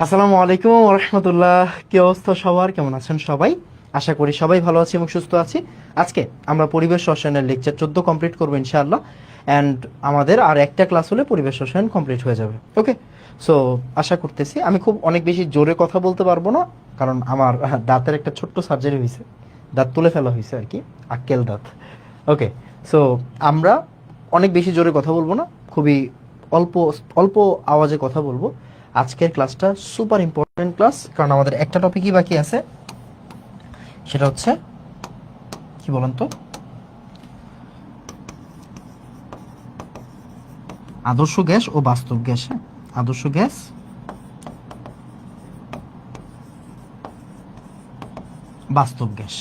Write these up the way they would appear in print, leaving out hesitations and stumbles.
আসসালামু আলাইকুম রহমতুল্লাহ। কি অবস্থা সবার, কেমন আছেন সবাই? আশা করি সবাই ভালো আছি এবং সুস্থ আছি। আজকে আমরা পরিবেশ রসায়নের লেকচার 14 কমপ্লিট করবো ইনশাআল্লাহ। অ্যান্ড আমাদের আর একটা ক্লাস হলে পরিবেশ রসায়ন কমপ্লিট হয়ে যাবে। ওকে, সো আশা করতেছি আমি খুব অনেক বেশি জোরে কথা বলতে পারবো না, কারণ আমার দাঁতের একটা ছোট্ট সার্জারি হয়েছে, দাঁত তুলে ফেলা হয়েছে আর কি, আক্কেল দাঁত। ওকে, সো আমরা অনেক বেশি জোরে কথা বলবো না, খুবই অল্প অল্প আওয়াজে কথা বলবো। আজকের ক্লাসটা সুপার ইম্পর্টেন্ট ক্লাস, কারণ আমাদের একটা টপিকই বাকি আছে, সেটা হচ্ছে কি বলেন তো, আদর্শ গ্যাস ও বাস্তব গ্যাস। হ্যাঁ, আদর্শ গ্যাস, বাস্তব গ্যাস।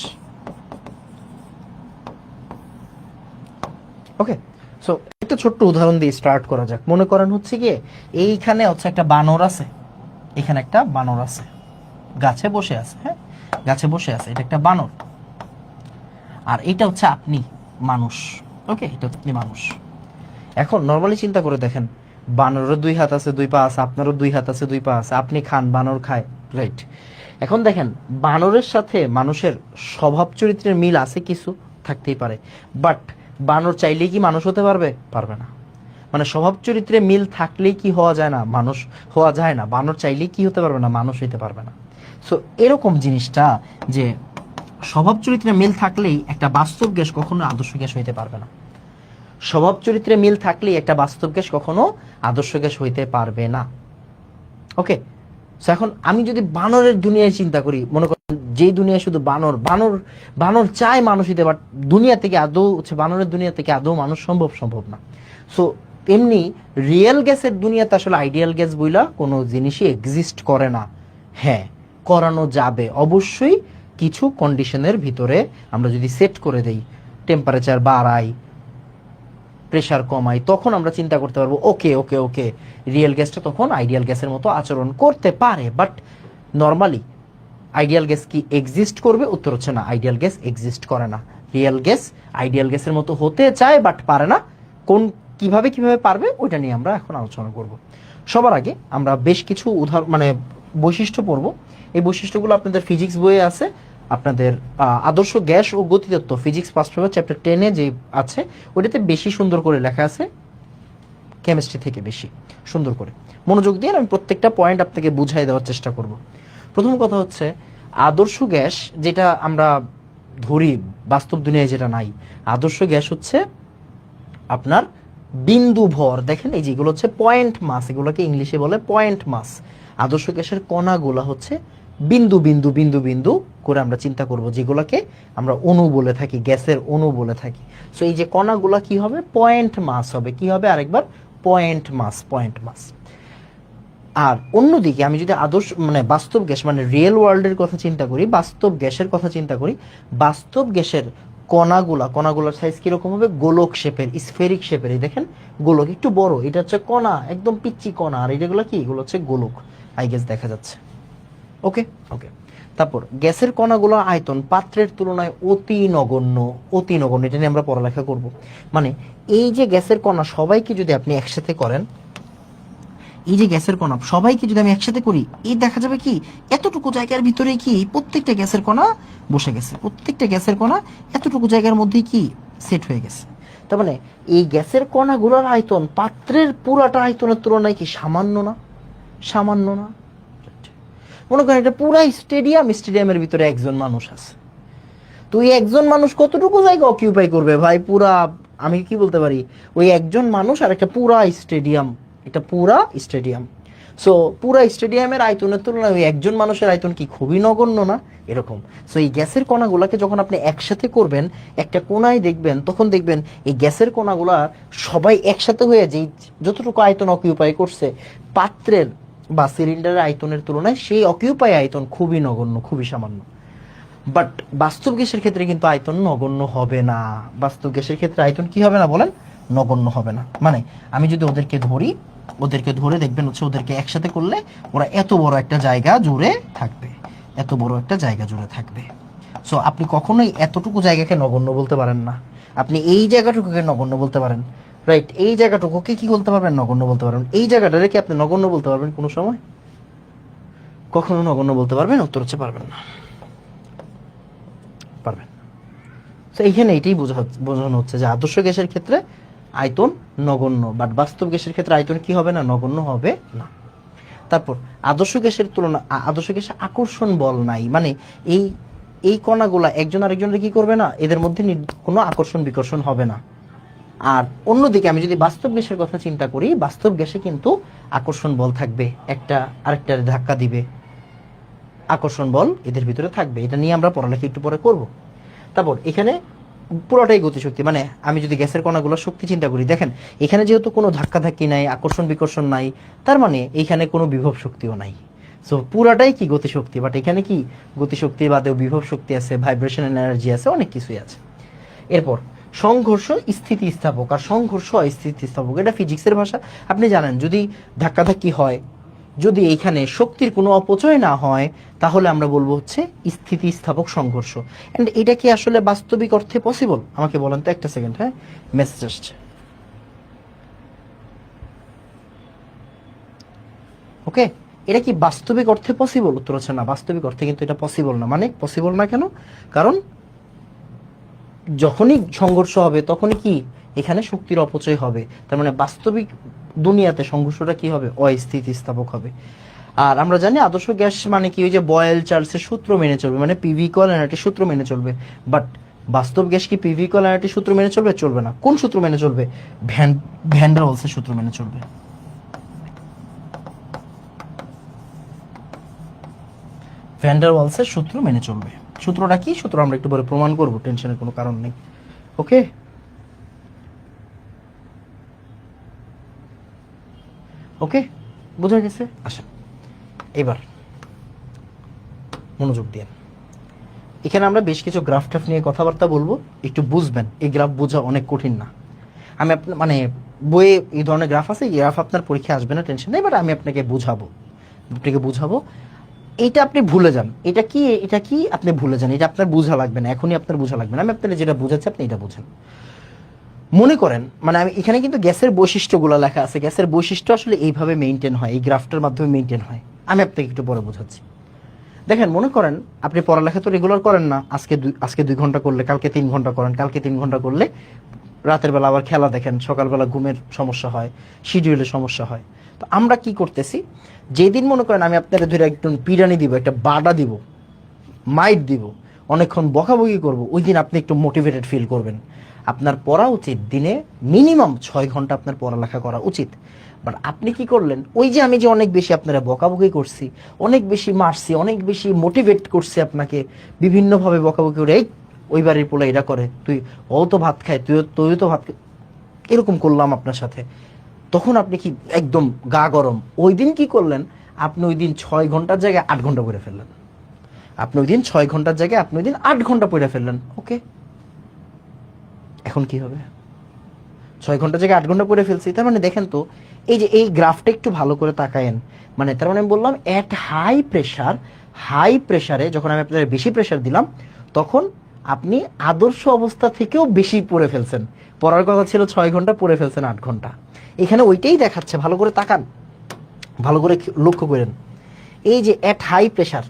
ওকে, সো একটা ছোট্ট উদাহরণ দিয়ে স্টার্ট করা যাক। মনে করেন হচ্ছে গিয়ে এইখানে হচ্ছে একটা বানর আছে, এখানে একটা বানর আছে, গাছে বসে আছে। হ্যাঁ, গাছে বসে আছে, এটা একটা বানর। আর এটা হচ্ছে আপনি, মানুষ। ওকে, এটা হচ্ছে আপনি মানুষ। এখন নর্মালি চিন্তা করে দেখেন, বানরের দুই হাত আছে, দুই পা আছে, আপনারও দুই হাত আছে, দুই পা আছে, আপনি খান, বানর খায়, রাইট? এখন দেখেন, বানরের সাথে মানুষের স্বভাব চরিত্রের মিল আছে, কিছু থাকতেই পারে, বাট বানর চাইলেই কি মানুষ হতে পারবে? পারবে না। মানে স্বভাব চরিত্রে মিল থাকলেই কি হওয়া যায় না? মানুষ হওয়া যায় না। বানর চাইলেই কি হতে পারবে না? মানুষ হইতে পারবে না। সো এরকম জিনিসটা, যে স্বভাব চরিত্রে মিল থাকলেই একটা বাস্তব গ্যাস কখনো আদর্শ গ্যাস হইতে পারবে না। স্বভাব চরিত্রে মিল থাকলেই একটা বাস্তব গ্যাস কখনো আদর্শ গ্যাস হইতে পারবে না। ওকে, সো এখন আমি যদি বানরের দুনিয়ায় চিন্তা করি, মনে করেন যে দুনিয়ায় শুধু বানর বানর বানর চায় মানুষ হইতে, বাট দুনিয়া থেকে আদৌ হচ্ছে, বানরের দুনিয়া থেকে আদৌ মানুষ সম্ভব না। সো এমনি রিয়েল গ্যাসের দুনিয়াতে আসলে আইডিয়াল গ্যাস বইলা কোনো জিনিসই এক্সিস্ট করে না। হ্যাঁ, করানো যাবে অবশ্যই, কিছু কন্ডিশনের ভিতরে আমরা যদি সেট করে দেই, টেম্পারেচার বাড়াই, প্রেশার কমাই, তখন আমরা চিন্তা করতে পারবো ওকে ওকে ওকে, রিয়েল গ্যাসটা তখন আইডিয়াল গ্যাসের মতো আচরণ করতে পারে। বাট নর্মালি আইডিয়াল গ্যাস কি এক্সিস্ট করবে? উত্তর হচ্ছে না, আইডিয়াল গ্যাস এক্সিস্ট করে না। রিয়েল গ্যাস আইডিয়াল গ্যাসের মতো হতে চায় বাট পারে না। কোন কিভাবে কিভাবে পারবে ওইটা নিয়ে আমরা এখন আলোচনা করব। সবার আগে আমরা বেশ কিছু উদাহরণ মানে বৈশিষ্ট্য পড়ব। এই বৈশিষ্ট্যগুলো আপনাদের ফিজিক্স বইয়ে আছে। আপনাদের আদর্শ গ্যাস ও গতিতত্ত্ব ফিজিক্স ফার্স্ট পেপার চ্যাপ্টার 10-এ যে আছে, ওইটাতে বেশি সুন্দর করে লেখা আছে, কেমিস্ট্রি থেকে বেশি সুন্দর করে। মনোযোগ দিয়ে আমি প্রত্যেকটা পয়েন্ট আপনাকে বুঝাই দেওয়ার চেষ্টা করব। প্রথম কথা হচ্ছে, আদর্শ গ্যাস যেটা আমরা ধরি, বাস্তব দুনিয়ায় যেটা নাই, আদর্শ গ্যাস হচ্ছে আপনার বিন্দু ভর। দেখেন এই যেগুলো হচ্ছে পয়েন্ট মাস, এগুলোকে ইংলিশে বলে পয়েন্ট মাস। আদর্শ গ্যাসের কণাগুলো হচ্ছে বিন্দু বিন্দু বিন্দু বিন্দু করে আমরা চিন্তা করব, যেগুলোকে আমরা অণু বলে থাকি, গ্যাসের অণু বলে থাকি। সো এই যে কণাগুলো কি হবে? পয়েন্ট মাস হবে। কি হবে? আরেকবার, পয়েন্ট মাস, পয়েন্ট মাস। আর অন্যদিকে আমি যদি আদর্শ মানে বাস্তব গ্যাস মানে রিয়েল ওয়ার্ল্ডের কথা চিন্তা করি, বাস্তব গ্যাসের কথা চিন্তা করি, বাস্তব গ্যাসের কণাগুলার সাইজ কিরকম হবে? গোলক শেপের, স্ফেরিক শেপের। এই দেখেন, গোলক একটু বড়, এটা হচ্ছে কণা, একদম পিচ্চি কণা। আর এগুলো কি? এগুলো হচ্ছে গোলক। আই গেস দেখা যাচ্ছে। ওকে ওকে, তারপর গ্যাসের কণাগুলো আয়তন পাত্রের তুলনায় অতি নগণ্য। অতি নগণ্য, এটা নিয়ে আমরা পড়ালেখা করব। মানে এই যে গ্যাসের কণা সবাইকে যদি আপনি একসাথে করেন, এই যে গ্যাসের কণা সবাইকে যদি আমি একসাথে করি, এই দেখা যাবে কি এতটুকু জায়গার ভিতরে কি প্রত্যেকটা গ্যাসের কণা বসে গেছে, প্রত্যেকটা গ্যাসের কণা এতটুকু জায়গার মধ্যে কি সেট হয়ে গেছে। তার মানে এই গ্যাসের কণাগুলোর আয়তন পাত্রের পুরাটা আয়তনের তুলনায় কি সামান্য না? সামান্য না। মনে করেন এটা পুরা স্টেডিয়াম, স্টেডিয়ামের ভিতরে একজন মানুষ আছে, তো এই একজন মানুষ কতটুকু জায়গা অকিউপাই করবে ভাই? পুরা, আমি কি বলতে পারি, ওই একজন মানুষ আর একটা পুরা স্টেডিয়াম, এটা পুরা স্টেডিয়াম। সো পুরা স্টেডিয়ামের আয়তনের তুলনায় ওই একজন মানুষের আয়তন কি খুবই নগণ্য না? এরকম। সো এই গ্যাসের কণাগুলোকে যখন আপনি একসাথে করবেন একটা কোণায় দেখবেন, তখন দেখবেন এই গ্যাসের কণাগুলা সবাই একসাথে হয়ে যে যতটুকু আয়তন অকিউপাই করছে পাত্রের বা সিলিন্ডারের আয়তনের তুলনায়, সেই অকিউপাই আয়তন খুবই নগণ্য, খুবই সামান্য। বাট বাস্তব গ্যাসের ক্ষেত্রে কিন্তু আয়তন নগণ্য হবে না। বাস্তব গ্যাসের ক্ষেত্রে আয়তন কি হবে না বলেন? নগণ্য হবে না। মানে আমি যদি ওদেরকে ধরি, ওদেরকে ধরে দেখবেন হচ্ছে ওদেরকে একসাথে করলে ওরা এত বড় একটা জায়গা জুড়ে থাকবে, এত বড় একটা জায়গা জুড়ে থাকবে। সো আপনি কখনোই এতটুকু জায়গাকে নগণ্য বলতে পারেন না। আপনি এই জায়গাটুকুকে নগণ্য বলতে পারেন, রাইট? এই জায়গাটুকুকে কি বলতে পারবেন? নগণ্য বলতে পারবেন। এই জায়গাটা রেখে আপনি নগণ্য বলতে পারবেন কোনো সময়? কখনো নগণ্য বলতে পারবেন? উত্তর হচ্ছে পারবেন না, পারবেন। তো এইখানে এটাই বোঝানো হচ্ছে যে আদর্শ গ্যাসের ক্ষেত্রে আয়তন নগণ্য, বাট বাস্তব গ্যাসের ক্ষেত্রে আয়তন কি হবে না? নগণ্য হবে না। তারপর আদর্শ গ্যাসের তুলনা, আদর্শ গ্যাসে আকর্ষণ বল নাই, মানে এই এই কণাগুলা একজন আরেকজনের কি করবে না, এদের মধ্যে কোনো আকর্ষণ বিকর্ষণ হবে না। আর অন্যদিকে আমি যদি বাস্তব গ্যাসের কথা চিন্তা করি, বাস্তব গ্যাসে কিন্তু আকর্ষণ বল থাকবে, একটা আরেকটার ধাক্কা দিবে, আকর্ষণ বল এদের ভিতরে থাকবে। এটা নিয়ে আমরা পড়ালেখা একটু পরে করব। তারপর এখানে পুরোটাই গতিশক্তি, মানে আমি যদি গ্যাসের কণাগুলোর শক্তি চিন্তা করি, দেখেন এখানে যেহেতু কোনো ধাক্কাধাক্কি নাই, আকর্ষণ বিকর্ষণ নাই, তার মানে এইখানে কোনো বিভব শক্তিও নাই। সো পুরাটাই কি গতিশক্তি, বাট এখানে কি গতিশক্তি বাদেও বিভব শক্তি আছে, ভাইব্রেশন এনার্জি আছে, অনেক কিছুই আছে। এরপর সংঘর্ষ স্থিতিস্থাপক আর সংঘর্ষ অস্থিতিস্থাপক, এটা ফিজিক্সের ভাষা। আপনি জানেন যদি ধাক্কাধাক্কি হয়, যদি এইখানে শক্তির কোনো অপচয় না হয়, তাহলে আমরা বলবো হচ্ছে স্থিতিস্থাপক সংঘর্ষ। এন্ড এটা কি আসলে বাস্তবিক অর্থে পসিবল? আমাকে বলেন তো, একটা সেকেন্ড। হ্যাঁ, মেসেজ আসছে। ওকে, এটা কি বাস্তবিক অর্থে পসিবল? উত্তর হচ্ছে না, বাস্তবিক অর্থে কিন্তু এটা পসিবল না। মানে পসিবল না কেন? কারণ যখনই সংঘর্ষ হবে তখনই কি এখানে শক্তির অপচয় হবে। তার মানে বাস্তবিক দুনিয়াতে সংঘর্ষটা কি হবে? অস্থিতিস্থাপক হবে। আর আমরা জানি আদর্শ গ্যাস মানে কি, ওই যে বয়েল চার্লসের সূত্র মেনে চলবে, মানে পিভি ইকুয়াল এনআরটি সূত্র মেনে চলবে। বাট বাস্তব গ্যাস কি পিভি ইকুয়াল এনআরটি সূত্র মেনে চলবে? চলবে না। কোন সূত্র মেনে চলবে? ভ্যান ডার ওয়ালসের সূত্র মেনে চলবে। ভ্যান ডার ওয়ালসের সূত্র মেনে চলবে। সূত্রটা কি? সূত্র আমরা একটু পরে প্রমাণ করব, টেনশনের কোনো কারণ নেই। ওকে, ওকে, বোঝা গেছে? আসেন এবার মনোযোগ দিয়ে, এখানে আমরা বেশ কিছু গ্রাফ টাফ নিয়ে কথাবার্তা বলবো, একটু বুঝবেন। এই গ্রাফ বোঝা অনেক কঠিন না। আমি আপনার মানে বইয়ে এই ধরনের গ্রাফ আছে, এই গ্রাফ আপনার পরীক্ষায় আসবে না, টেনশন নেই। বাট আমি আপনাকে বুঝাবো। এইটা আপনি ভুলে যান, এটা কি এটা কি আপনি ভুলে যান, এটা আপনার বোঝা লাগবে না, এখনই আপনার বোঝা লাগবে না। আমি আপনার যেটা বোঝাচ্ছি আপনি এটা বুঝেন। মনে করেন, মানে আমি এখানে কিন্তু গ্যাসের বৈশিষ্ট্যগুলো লেখা আছে, গ্যাসের বৈশিষ্ট্য আসলে এইভাবে মেইনটেইন হয়, এই গ্রাফটার মাধ্যমে মেইনটেইন হয়। আমি আপনাকে একটু পরে বোঝাচ্ছি। দেখেন, মনে করেন আপনি পড়ালেখা তো রেগুলার করেন না, আজকে 2 ঘন্টা করলে কালকে 3 ঘন্টা করেন, কালকে 3 ঘন্টা করলে রাতের বেলা আবার খেলা দেখেন, সকালবেলা ঘুমের সমস্যা হয়, শিডিউলের সমস্যা হয়। তো আমরা কি করতেছি, যেদিন মনে করেন আমি আপনাদের ধরে একটু পিরানি দিব, একটা বাডা দিব, মাইট দিব, অনেকক্ষণ বকাবকি করব, ওই দিন আপনি একটু মোটিভেটেড ফিল করবেন। আপনার পড়া উচিত দিনে মিনিমাম 6 ঘন্টা আপনার পড়ালেখা করা উচিত। বাট আপনি কি করলেন, ওই যে আমি যে অনেক বেশি আপনারা বকাবকি করছি, অনেক বেশি মারছি, অনেক বেশি মোটিভেট করছি আপনাকে, বিভিন্নভাবে বকাবকি করে, এই ওই বাড়ির পোলা এটা করে, ও তো ভাত খায়, তুইও তো ভাত খায়, এরকম করলাম আপনার সাথে। তখন আপনি কি একদম গা গরম, ওই দিন কি করলেন, আপনি ওই দিন 6 ঘন্টার জায়গায় 8 ঘন্টা পড়ে ফেললেন। আপনি ওই দিন 6 ঘন্টার জায়গায় আপনি ওই দিন 8 ঘন্টা পড়ে ফেললেন। ওকে, এখন কি হবে? 6 ঘন্টার জায়গায় 8 ঘন্টা পড়ে ফেলছি, তার মানে দেখেন তো, এই যে এই গ্রাফটা একটু ভালো করে তাকায়েন, মানে তার মানে আমি বললাম এট হাই প্রেসারে যখন আমি আপনাদের বেশি প্রেসার দিলাম, তখন আপনি আদর্শ অবস্থা থেকেও বেশি পড়ে ফেলছেন। পড়ার কথা ছিল 6 ঘন্টা, পড়ে ফেলছেন 8 ঘন্টা। এখানে ওইটাই দেখাচ্ছে, ভালো করে তাকান, ভালো করে লক্ষ্য করেন। এই যে এট হাই প্রেসার,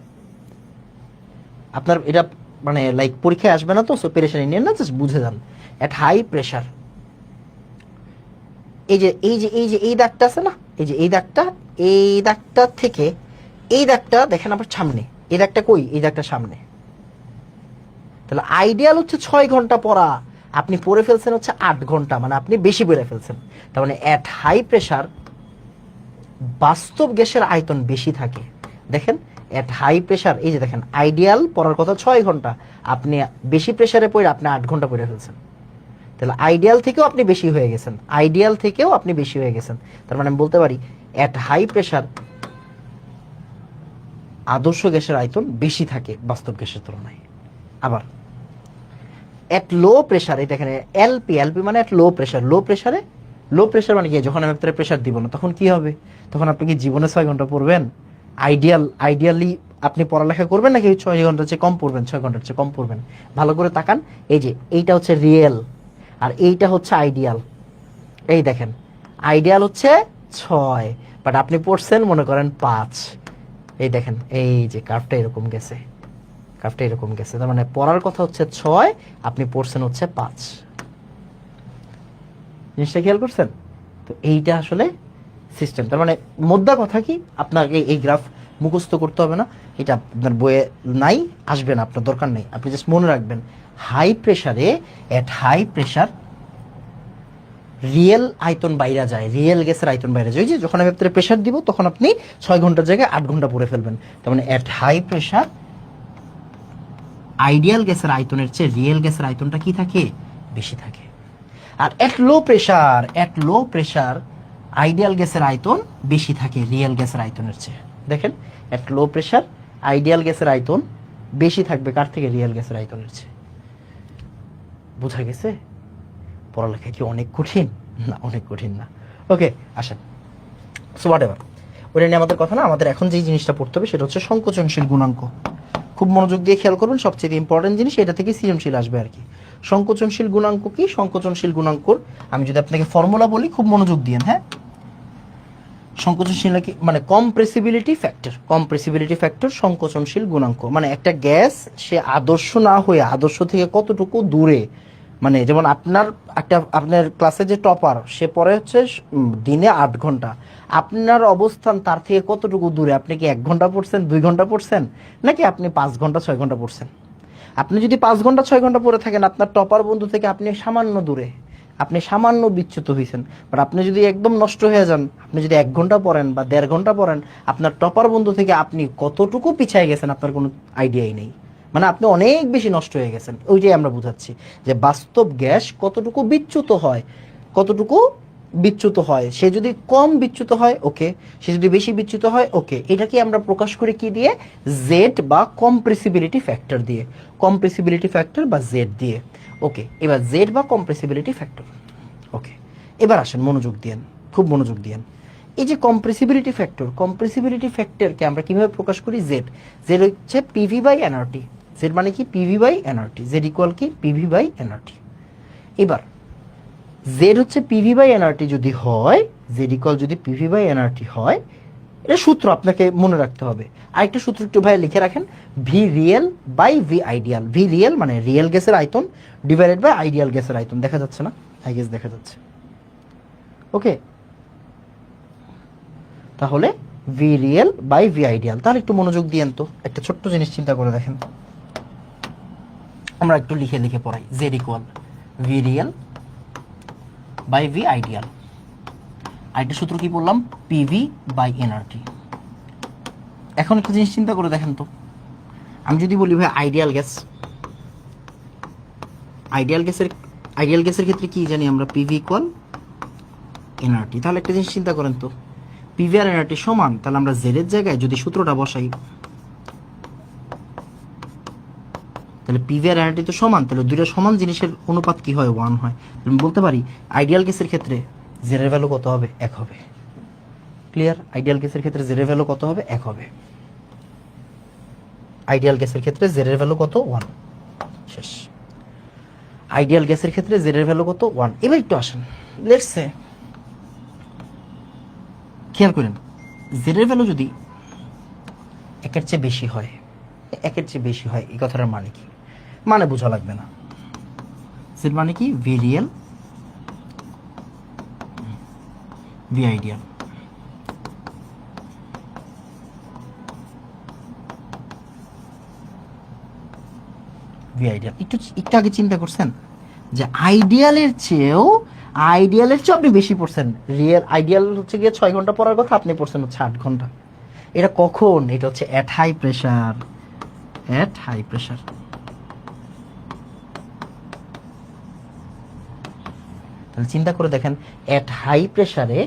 আপনার এটা মানে লাইক পরীক্ষায় আসবে না তো, সো পেরেশানি নিয়ে না, জাস্ট বুঝে যান। এট হাই প্রেসার এই দাগটা আছে না, এই দাগটা থেকে এই দাগটা দেখেন আবার সামনে, এই দাগটা কই? এই দাগটা সামনে। তাহলে আইডিয়াল হচ্ছে 6 ঘন্টা পড়া, আপনি পড়ে ফেলছেন হচ্ছে 8 ঘন্টা, মানে আপনি বেশি পড়ে ফেলছেন। তার মানে এট হাই প্রেসার বাস্তব গ্যাসের আয়তন বেশি থাকে। দেখেন এট হাই প্রেসার, এই যে দেখেন আইডিয়াল পড়ার কথা 6 ঘন্টা, আপনি বেশি প্রেসারে পড়ে আপনি 8 ঘন্টা পড়ে ফেলছেন। তাহলে আইডিয়াল থেকেও আপনি বেশি হয়ে গেছেন, তার মানে আমি বলতে পারি এট হাই প্রেসার আদর্শ গ্যাসের আয়তন বেশি থাকে বাস্তব গ্যাসের তুলনায়। আবার এট লো প্রেসার, এটা এখানে এলপি মানে এট লো প্রেসার মানে কি, যখন আমি আপনার প্রেসার দিব না তখন কি হবে? তখন আপনি কি জীবনে 6 ঘন্টা পড়বেন? আইডিয়ালি আপনি পড়ালেখা করবেন নাকি 6 ঘন্টার চেয়ে কম পড়বেন? 6 ঘন্টার চেয়ে কম পড়বেন। ভালো করে তাকান, এই যে এইটা হচ্ছে রিয়েল আর এইটা হচ্ছে আইডিয়াল। এই দেখেন আইডিয়াল হচ্ছে 6, বাট আপনি পড়ছেন মনে করেন 5, এই দেখেন এই যে কার্ভটা এরকম গেছে, কার্ভটা এরকম গেছে, তার মানে পড়ার কথা হচ্ছে 6, আপনি পড়ছেন হচ্ছে 5। জিনিসটা খেয়াল করছেন? তো এইটা আসলে সিস্টেম। তার মানে মোদ্দা কথা কি, আপনাকে এই গ্রাফ মুখস্থ করতে হবে না, এটা আপনার বইয়ে নাই, আসবে না, আপনার দরকার নেই। আপনি জাস্ট মনে রাখবেন হাই প্রেসারে, এট হাই প্রেসার রিয়েল আয়তন বাইরে যায়, রিয়েল গ্যাসের আয়তন বাইরে যায়। ওই যে যখন আমি আপনার প্রেসার দিব তখন আপনি 6 ঘন্টার জায়গায় 8 ঘন্টা পরে ফেলবেন। তার মানে এট হাই প্রেসার আইডিয়াল গ্যাসের আয়তনের চেয়ে রিয়েল গ্যাসের আয়তনটা কি থাকে? বেশি থাকে। আর এট লো প্রেসার আইডিয়াল গ্যাসের আয়তন বেশি থাকে রিয়েল গ্যাসের আয়তনের চেয়ে। দেখেন এট লো প্রেসার আইডিয়াল গ্যাসের আয়তন বেশি থাকবে কার থেকে? রিয়েল গ্যাসের আয়তনের চেয়ে। বোঝা গেছে? পড়ালেখা কি অনেক কঠিন? না, অনেক কঠিন না। ওকে, আসেন। সো হোয়াট এভার, ওটা নিয়ে আমাদের কথা না। আমাদের এখন যেই জিনিসটা পড়তে হবে সেটা হচ্ছে সংকোচনশীল গুণাঙ্ক। খুব মনোযোগ দিয়ে খেয়াল করবেন, সবচেয়ে ইম্পর্টেন্ট জিনিস, এটা থেকে সৃজনশীল আসবে আর কি। সংকোচনশীল গুণাঙ্ক কি? সংকোচনশীল গুণাঙ্কর আমি যদি আপনাকে ফর্মুলা বলি, খুব মনোযোগ দিয়েন, হ্যাঁ। সংকোচনশীল কি মানে? Compressibility factor. কম্প্রেসিবিলিটি ফ্যাক্টর সংকোচনশীল গুণাঙ্ক মানে একটা গ্যাস সে আদর্শ না হয়ে আদর্শ থেকে কতটুকু দূরে, মানে যেমন আপনার ক্লাসে যে টপার সে পরে হচ্ছে দিনে 8 ঘন্টা, আপনার অবস্থান তার থেকে কতটুকু দূরে? আপনি কি 1 ঘন্টা পড়ছেন, 2 ঘন্টা পড়ছেন, নাকি আপনি 5 ঘন্টা 6 ঘন্টা পড়ছেন? আপনি যদি 5 ঘন্টা 6 ঘন্টা পড়ে থাকেন, আপনার টপার বন্ধু থেকে আপনি সামান্য দূরে, আপনি সামান্য বিচ্যুত হয়েছেন। বাট আপনি যদি একদম নষ্ট হয়ে যান, আপনি যদি 1 ঘন্টা পড়েন বা 1.5 ঘন্টা পড়েন, আপনার টপার বন্ধু থেকে আপনি কতটুকু পিছিয়ে গেছেন আপনার কোনো আইডিয়াই নেই। মানে আপনি অনেক বেশি নষ্ট হয়ে গেছেন। ওইটাই আমরা বুঝাচ্ছি যে বাস্তব গ্যাস কতটুকু বিচ্যুত হয়, কতটুকু বিচ্যুত হয়। সে যদি কম বিচ্যুত হয় ওকে, সে যদি বেশি বিচ্যুত হয় ওকে। এটাকে আমরা প্রকাশ করি কি দিয়ে? জেড বা কম্প্রেসিবিলিটি ফ্যাক্টর দিয়ে। কম্প্রেসিবিলিটি ফ্যাক্টর বা জেড দিয়ে। ওকে, এবার জেড বা কম্প্রেসিবিলিটি ফ্যাক্টর। ওকে, এবার আসেন মনোযোগ দিয়েন, খুব মনোযোগ দিয়েন। এই যে কম্প্রেসিবিলিটি ফ্যাক্টর, কম্প্রেসিবিলিটি ফ্যাক্টরকে আমরা কিভাবে প্রকাশ করি? জেড। জেড হচ্ছে পিভি বাই এনআরটি। জেড মানে কি? PV by NRT. Z equal কি? PV by NRT. এবার জেড হচ্ছে পিভি বাই এনআরটি যদি হয়, জেড ইকুয়াল যদি পিভি বাই এনআরটি হয়, এটা সূত্র আপনাকে মনে রাখতে হবে। আরেকটা সূত্র একটু ভাই লিখে রাখেন, V real by V ideal. V real মানে রিয়েল গ্যাসের আয়তন ডিভাইডেড বাই আইডিয়াল গ্যাসের আয়তন। দেখা যাচ্ছে না? আই গেস দেখা যাচ্ছে। ওকে, তাহলে V real by V ideal. তাহলে একটু মনোযোগ দিয়েন তো, একটা ছোট্ট জিনিস চিন্তা করে দেখেন। আমরা একটু লিখে লিখে পড়াই। Z equal V real by V ideal. আরেকটা সূত্র কি বললাম? PV by NRT. এখন একটা জিনিস চিন্তা করে দেখেন তো, আমি যদি বলি ভাই আইডিয়াল গ্যাস, আইডিয়াল গ্যাসের ক্ষেত্রে কি জানি আমরা? PV equal nRT. তাহলে একটা জিনিস চিন্তা করেন তো, পিভি আর এনআরটি সমান, তাহলে আমরা জেড এর জায়গায় যদি সূত্রটা বসাই, তাহলে পিভি আর এনআরটি তো সমান, তাহলে দুইটা সমান জিনিসের অনুপাত কি হয়? 1 হয়। আমি বলতে পারি আইডিয়াল গ্যাসের ক্ষেত্রে জেড এর ভ্যালু কত হবে? 1 হবে। ক্লিয়ার? আইডিয়াল গ্যাসের ক্ষেত্রে জেড এর ভ্যালু কত হবে? 1 হবে। আইডিয়াল গ্যাসের ক্ষেত্রে জেড এর ভ্যালু কত? 1। শেষ। আইডিয়াল গ্যাসের ক্ষেত্রে জেড এর ভ্যালু কত? 1। এবার একটু আসেন, লেটস সে, খেয়াল করেন, জেড এর ভ্যালু যদি 1 এর চেয়ে বেশি হয়, 1 এর চেয়ে বেশি হয়, এই কথাটার মানে কি? মানে বোঝা লাগবে না। জেড মানে কি? V real V ideal. V ideal. একটু আগে চিন্তা করছেন যে আইডিয়ালের চেয়ে আপনি বেশি পড়ছেন। আইডিয়াল হচ্ছে গিয়ে 6 ঘন্টা পড়ার কথা, আপনি পড়ছেন হচ্ছে 8 ঘন্টা। এটা কখন? এটা হচ্ছে at high pressure. At high pressure. তাহলে চিন্তা করে দেখেন, এট হাই প্রেসারে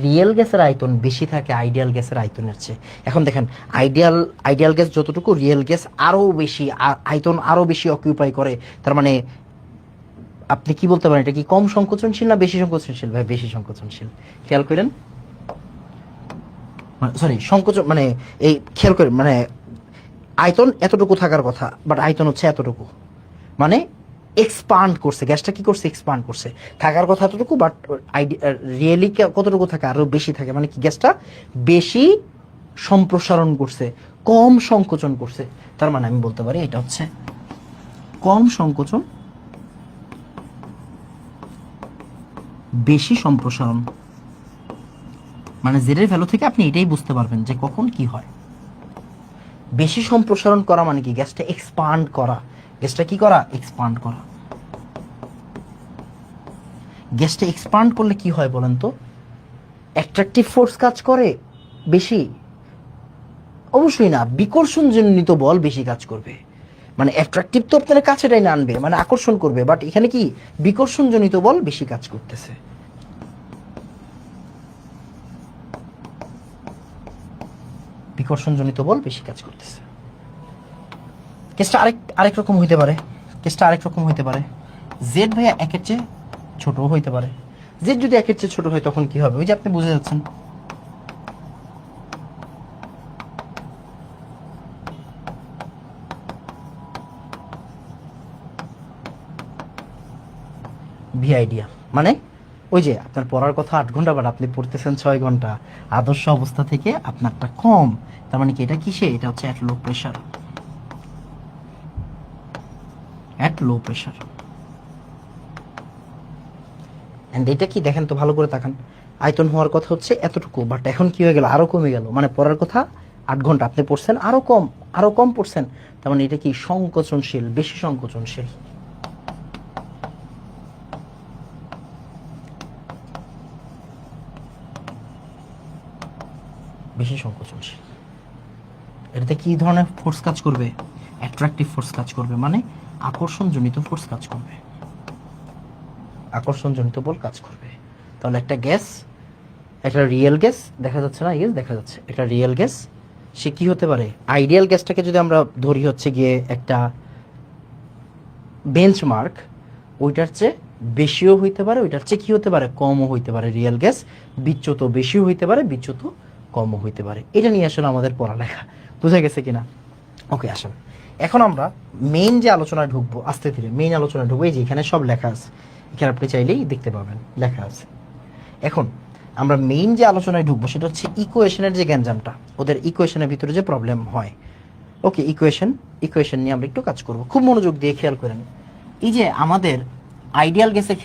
রিয়েল গ্যাসের আয়তন বেশি থাকে আইডিয়াল গ্যাসের আয়তনের চেয়ে। এখন দেখেন, আইডিয়াল গ্যাস যতটুকু, রিয়েল গ্যাস আরো বেশি আয়তন আরো বেশি অকিউপাই করে। তার মানে আপনি কি বলতে পারেন, এটা কি কম সংকোচনশীল না বেশি সংকোচনশীল? ভাই বেশি সংকোচনশীল। খেয়াল করেন, সরি সংকোচন মানে এই খেয়াল করেন, মানে আয়তন এতটুকু থাকার কথা, বাট আয়তন হচ্ছে এতটুকু, মানে এক্সপান্ড করছে গ্যাসটা। কি করছে? এক্সপান্ড করছে। থাকার কথা এতটুকু, বাট রিয়েলি কতটুকু থাকে? আরো বেশি থাকে। মানে কি গ্যাসটা বেশি সম্প্রসারণ করছে, কম সংকোচন করছে। তার মানে আমি বলতে পারি এটা হচ্ছে কম সংকোচন, বেশি সম্প্রসারণ। মানে জেড এর ভ্যালু থেকে আপনি এটাই বুঝতে পারবেন যে কখন কি হয়। বেশি সম্প্রসারণ করা মানে কি? গ্যাসটা এক্সপান্ড করা। গ্যাসটা কি করা? এক্সপান্ড করা। গ্যাসটা এক্সপান্ড করলে কি হয় বলেন তো? অ্যাট্রাকটিভ ফোর্স কাজ করে বেশি? অবশ্যই না, বিকর্ষণজনিত বল বেশি কাজ করবে। মানে অ্যাট্রাকটিভ তো আপনার কাছে টাইনে আনবে, মানে আকর্ষণ করবে, বাট এখানে কি বিকর্ষণজনিত বল বেশি কাজ করতেছে। বিকর্ষণজনিত বল বেশি কাজ করতেছে। কেসটা আরেক রকম হইতে পারে। কেসটা আরেক রকম হইতে পারে। জেড ভাইয়া একের চেয়ে ছোট হইতে পারে। জেড যদি একের চেয়ে ছোট হয় তখন কি হবে? ওই যে আপনি বুঝে যাচ্ছেন, ভি আইডিয়া। মানে ওই যে আপনার পড়ার কথা 8 ঘন্টা, বাট আপনি পড়তেছেন 6 ঘন্টা। আদর্শ অবস্থা থেকে আপনারটা কম। তার মানে কি এটা কিসে? এটা হচ্ছে at low pressure. At low pressure. And এটা কি দেখেন তো, ভালো করে তাকান। আয়তন হওয়ার কথা হচ্ছে এতটুকু, বাট এখন কি হয়ে গেল? আরো কমে গেল। মানে পড়ার কথা 8 ঘন্টা, আপনি পড়ছেন আরো কম পড়ছেন। তার মানে এটা কি সংকোচনশীল, বেশি সংকোচনশীল। বেশি সংকোচনশীল। এটাতে কি ধরনের ফোর্স কাজ করবে? অ্যাট্রাকটিভ ফোর্স কাজ করবে, মানে আকর্ষণজনিত ফোর্স কাজ করবে। আকর্ষণজনিত বল কাজ করবে। তাহলে একটা গ্যাস, একটা রিয়েল গ্যাস, দেখা যাচ্ছে না? ইয়েস, দেখা যাচ্ছে। এটা রিয়েল গ্যাস, সে কি হতে পারে? আইডিয়াল গ্যাসটাকে যদি আমরা ধরি হচ্ছে গিয়ে একটা বেঞ্চমার্ক, ওইটার চেয়ে বেশিও হইতে পারে, ওইটার চেয়ে কি হতে পারে? কমও হইতে পারে। রিয়েল গ্যাস বিচ্যুত বেশিও হইতে পারে, বিচ্যুত কমও হইতে পারে। এটা নিয়ে আসলে আমাদের পড়ালেখা। বুঝা গেছে কিনা? ওকে, আসেন এখন আমরা মেইন যে আলোচনায় ঢুকবো, আস্তে ধীরে মেইন আলোচনায় ঢুকবো। এই যে এখানে সব লেখা আছে, এখানে আপনি চাইলেই দেখতে পাবেন লেখা আছে। এখন আমরা মেইন যে আলোচনায় ঢুকবো সেটা হচ্ছে ইকুয়েশনের যে গ্যাঞ্জামটা, ওদের ইকুয়েশনের ভিতরে যে প্রবলেম হয়। ওকে, ইকুয়েশন নিয়ে আমরা একটু কাজ করব। খুব মনোযোগ দিয়ে খেয়াল করেন। এই যে আমাদের আইডিয়াল গ্যাসের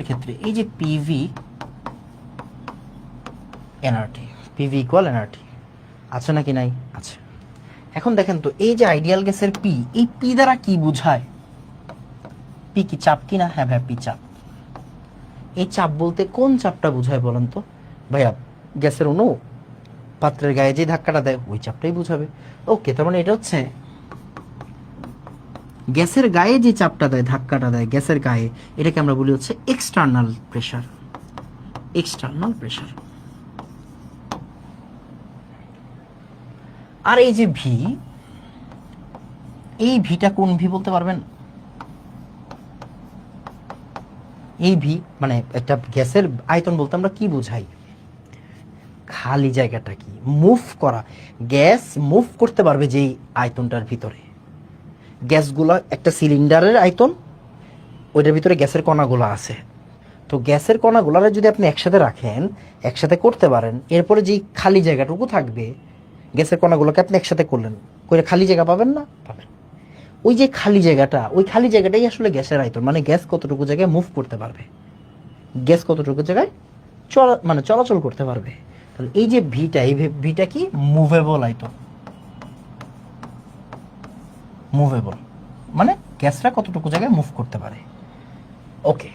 ক্ষেত্রে এই যে PV nRT, PV equal nRT আছে নাকি? নাই, আছে। এখন দেখেন তো, এই যে আইডিয়াল গ্যাসের পি, এই পি দ্বারা কি বোঝায়? পি কি চাপ কি না? হ্যাঁ ভাইয়া, পি চাপ। এই চাপ বলতে কোন চাপটা বোঝায় বলেন তো ভাইয়া? গ্যাসের অণু পাত্রের গায়ে যে ধাক্কাটা দেয় ওই চাপটাই বুঝাবে। ওকে, তার মানে এটা হচ্ছে গ্যাসের গায়ে যে চাপটা দেয়, ধাক্কাটা দেয় গ্যাসের গায়ে, এটাকে আমরা বলি হচ্ছে এক্সটার্নাল প্রেশার। External pressure. আর এই যে ভি, এই ভিটা কোন ভি বলতে পারবেন? এই ভি মানে একটা গ্যাসের আয়তন বলতে আমরা কি বুঝাই? খালি জায়গাটা কি মুভ করা। গ্যাস মুভ করতে পারবে যেই আয়তনটার ভিতরে। গ্যাসগুলো একটা সিলিন্ডারের আয়তন, ওইটার ভিতরে গ্যাসের কণাগুলো আছে। তো গ্যাসের কণাগুলোরে যদি আপনি একসাথে রাখেন, একসাথে করতে পারেন, এরপরে যেই খালি জায়গাটুকু থাকবে, গ্যাসের কণাগুলোকে আপনি একসাথে করলেন, করে খালি জায়গা পাবেন না? পাবেন। ওই যে খালি জায়গাটা, ওই খালি জায়গাটাই আসলে গ্যাসের আয়তন। মানে গ্যাস কতটুকু জায়গায় মুভ করতে পারবে, গ্যাস কতটুকু জায়গায় চলাচল করতে পারবে। তাহলে এই যে ভিটা, এই ভিটা কি? মুভেবল আয়তন। মুভেবল মানে গ্যাসটা কতটুকু জায়গায় মুভ করতে পারে। ওকে,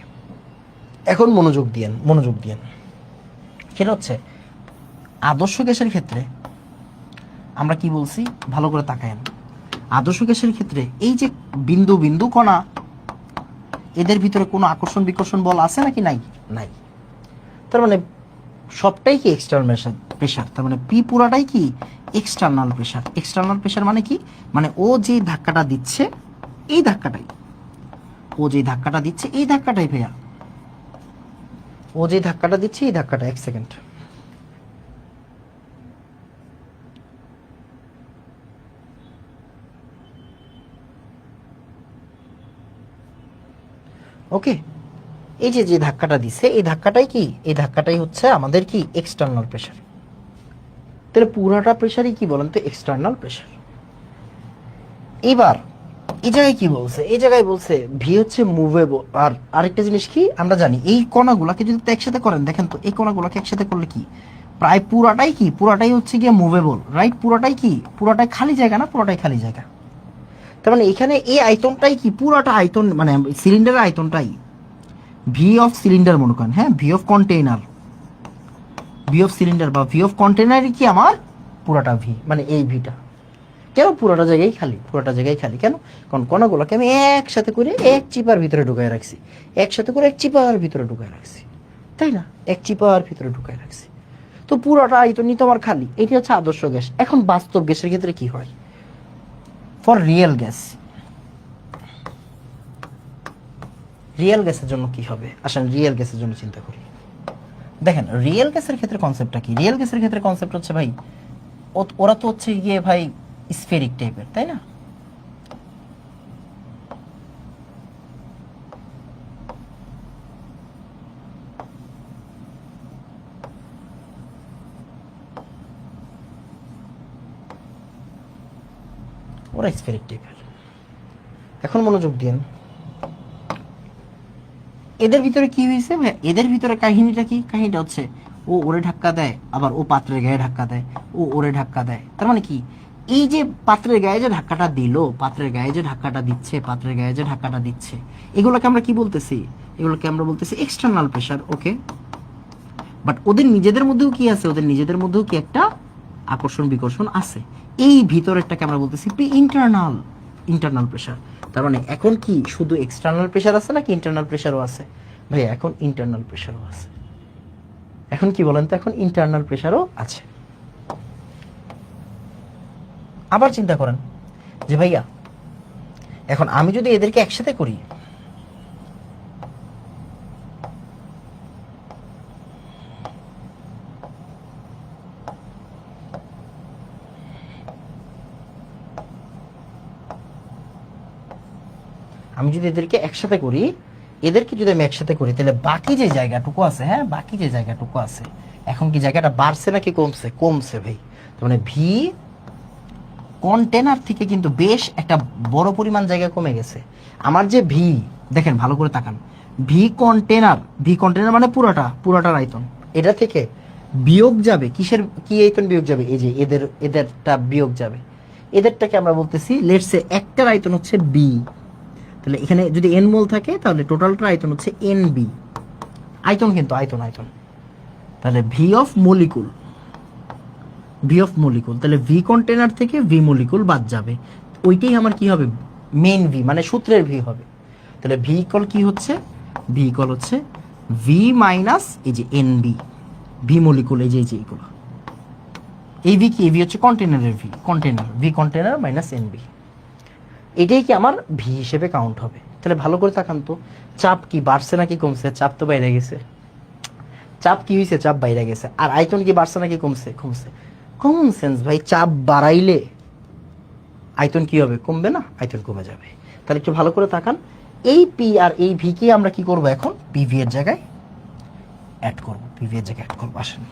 এখন মনোযোগ দিয়েন। সেটা হচ্ছে আদর্শ গ্যাসের ক্ষেত্রে আমরা কি বলছি, ভালো করে তাকায়েন। আদর্শ গ্যাসের ক্ষেত্রে এই যে বিন্দু বিন্দু কণা, এদের ভিতরে কোনো আকর্ষণ বিকর্ষণ বল আছে নাকি? নাই, নাই। তার মানে সবটাই কি এক্সটার্নাল প্রেশার। তার মানে পি পুরাটাই কি এক্সটার্নাল প্রেশার। এক্সটার্নাল প্রেশার মানে কি? মানে ও যে ধাক্কাটা দিচ্ছে, এই ধাক্কাটাই, ও যে ধাক্কাটা দিচ্ছে এই ধাক্কাটাই ভাইয়া, ও যে ধাক্কাটা দিচ্ছে এই ধাক্কাটা। এক সেকেন্ড। ওকে, এই যে যে ধাক্কাটা দিছে এই ধাক্কাটাই কি, এই ধাক্কাটাই হচ্ছে আমাদের কি এক্সটার্নাল প্রেশার। তাহলে পুরাটা প্রেশারই কি বলেন তো এক্সটার্নাল প্রেশার। এবার এই জায়গায় কি বলছে, এই জায়গায় বলছে ভি হচ্ছে মুভেবল। আর আরেকটা জিনিস কি আমরা জানি, এই কণাগুলোকে যদি একসাথে করেন, দেখেন তো এই কণাগুলোকে একসাথে করলে কি প্রায় পুরাটাই কি, পুরাটাই হচ্ছে গিয়ে মুভেবল, রাইট? পুরাটাই কি, পুরাটাই খালি জায়গা না, পুরাটাই খালি জায়গা। তার মানে এখানে এই আয়তনটাই কি, পুরাটা আয়তন মানে সিলিন্ডারের আয়তনটাই ভি অফ সিলিন্ডার মনে করেন, হ্যাঁ, V of container, V of cylinder বা ভি অফ কন্টেইনার কি আমার পুরাটা ভি, মানে এই ভিটা। কেন পুরোটা জায়গায় খালি, পুরোটা জায়গায় খালি কেন? কারণ কণাগুলোকে আমি একসাথে করে এক চিপার ভিতরে ঢুকায় রাখছি, একসাথে করে এক চিপার ভিতরে ঢুকায় রাখছি, তাই না? এক চিপার ভিতরে ঢুকায় রাখছি, তো পুরোটা আয়তনই তো আমার খালি। এটি হচ্ছে আদর্শ গ্যাস। এখন বাস্তব গ্যাসের ক্ষেত্রে কি হয়? ফর রিয়েল গ্যাস, রিয়েল গ্যাসের জন্য কি হবে? আসেন রিয়েল গ্যাসের জন্য চিন্তা করি। দেখেন রিয়েল গ্যাসের ক্ষেত্রে কনসেপ্টটা কি? রিয়েল গ্যাসের ক্ষেত্রে কনসেপ্ট হচ্ছে ভাই, ওরা তো হচ্ছে গিয়ে ভাই স্ফেরিক টাইপের, তাই না? ওরা স্ফেরিক টাইপের। এখন মনোযোগ দিন, এদের ভিতরে কি হয়েছে ভাই? এদের ভিতরে কাহিনীটা কি? কাহিনীটা হচ্ছে ও ওরে ধাক্কা দেয়, আবার ও পাত্রের গায়ে ধাক্কা দেয়, ও ওরে ধাক্কা দেয়। তার মানে কি, এই যে পাত্রের গায়ে যে ধাক্কাটা দিল, পাত্রের গায়ে যে ধাক্কাটা দিচ্ছে, পাত্রের গায়ে যে ধাক্কাটা দিচ্ছে, এগুলোকে আমরা কি বলতেছি? এগুলোকে আমরা বলতেছি এক্সটার্নাল প্রেশার। ওকে, বাট ওদের নিজেদের মধ্যেও কি আছে? ওদের নিজেদের মধ্যেও কি একটা আকর্ষণ বিকর্ষণ আছে। এই ভিতরেরটাকে আমরা বলতেছি ইন্টারনাল, ইন্টারনাল প্রেশার। তার মানে এখন কি শুধু এক্সটার্নাল প্রেশার আছে নাকি ইন্টারনাল প্রেশারও আছে? ভাই এখন ইন্টারনাল প্রেশারও আছে। এখন কি বলেন তো, এখন ইন্টারনাল প্রেশারও আছে। আবার চিন্তা করেন যে ভাইয়া এখন আমি যদি এদেরকে একসাথে করি, আমি যদি এদেরকে একসাথে করি, এদেরকে যদি আমি একসাথে করি, তাহলে বাকি যে জায়গাটুকু আছে, হ্যাঁ বাকি যে জায়গাটুকু আছে, এখন কি জায়গাটা বাড়ছে নাকি কমছে? কমছে ভাই। তার মানে ভি কন্টেনার থেকে কিন্তু বেশ একটা বড় পরিমাণ জায়গা কমে গেছে। আমার যে ভি, দেখেন ভালো করে তাকান, ভি কন্টেনার, ভি কন্টেনার মানে পুরাটা, পুরাটার আয়তন, এটা থেকে বিয়োগ যাবে কিসের, কি আয়তন বিয়োগ যাবে? এই যে এদেরটা বিয়োগ যাবে। এদেরটাকে আমরা বলতেছি লেটস সে একটার আয়তন হচ্ছে বি, তাহলে এখানে যদি এন মোল থাকে তাহলে টোটালটার আয়তন হচ্ছে এন বি। আয়তন কিন্তু আয়তন, আয়তন। তাহলে V of molecule, V of molecule, তাহলে ভি কন্টেনার থেকে ভি মলিকুল বাদ যাবে, ওইটাই আমার কি হবে? মেইন ভি, মানে সূত্রের ভি হবে। তাহলে ভি ইকুয়াল কি হচ্ছে? ভি ইকুয়াল হচ্ছে ভি মাইনাস এই যে এন বি, ভি মলিকুল, এই যে এইগুলো, এই ভি কি? ভি হচ্ছে কন্টেনারের V, container, V container minus N B, এটাই কি আমার ভি হিসেবে কাউন্ট হবে। তাহলে ভালো করে তাকান তো, চাপ কি বাড়ছে নাকি কমছে? চাপ তো বাইরে গেছে। চাপ কি হয়েছে? চাপ বাইরে গেছে। আর আয়তন কি বাড়ছে নাকি কমছে? কমছে। কমন সেন্স ভাই, চাপ বাড়াইলে আয়তন কি হবে? কমবে না? আয়তন কমে যাবে। তাহলে একটু ভালো করে তাকান, এই পি আর এই ভি কে আমরা কি করব? এখন পিভি এর জায়গায় অ্যাড করব, পিভি এর জায়গায় অ্যাড করব। আসেন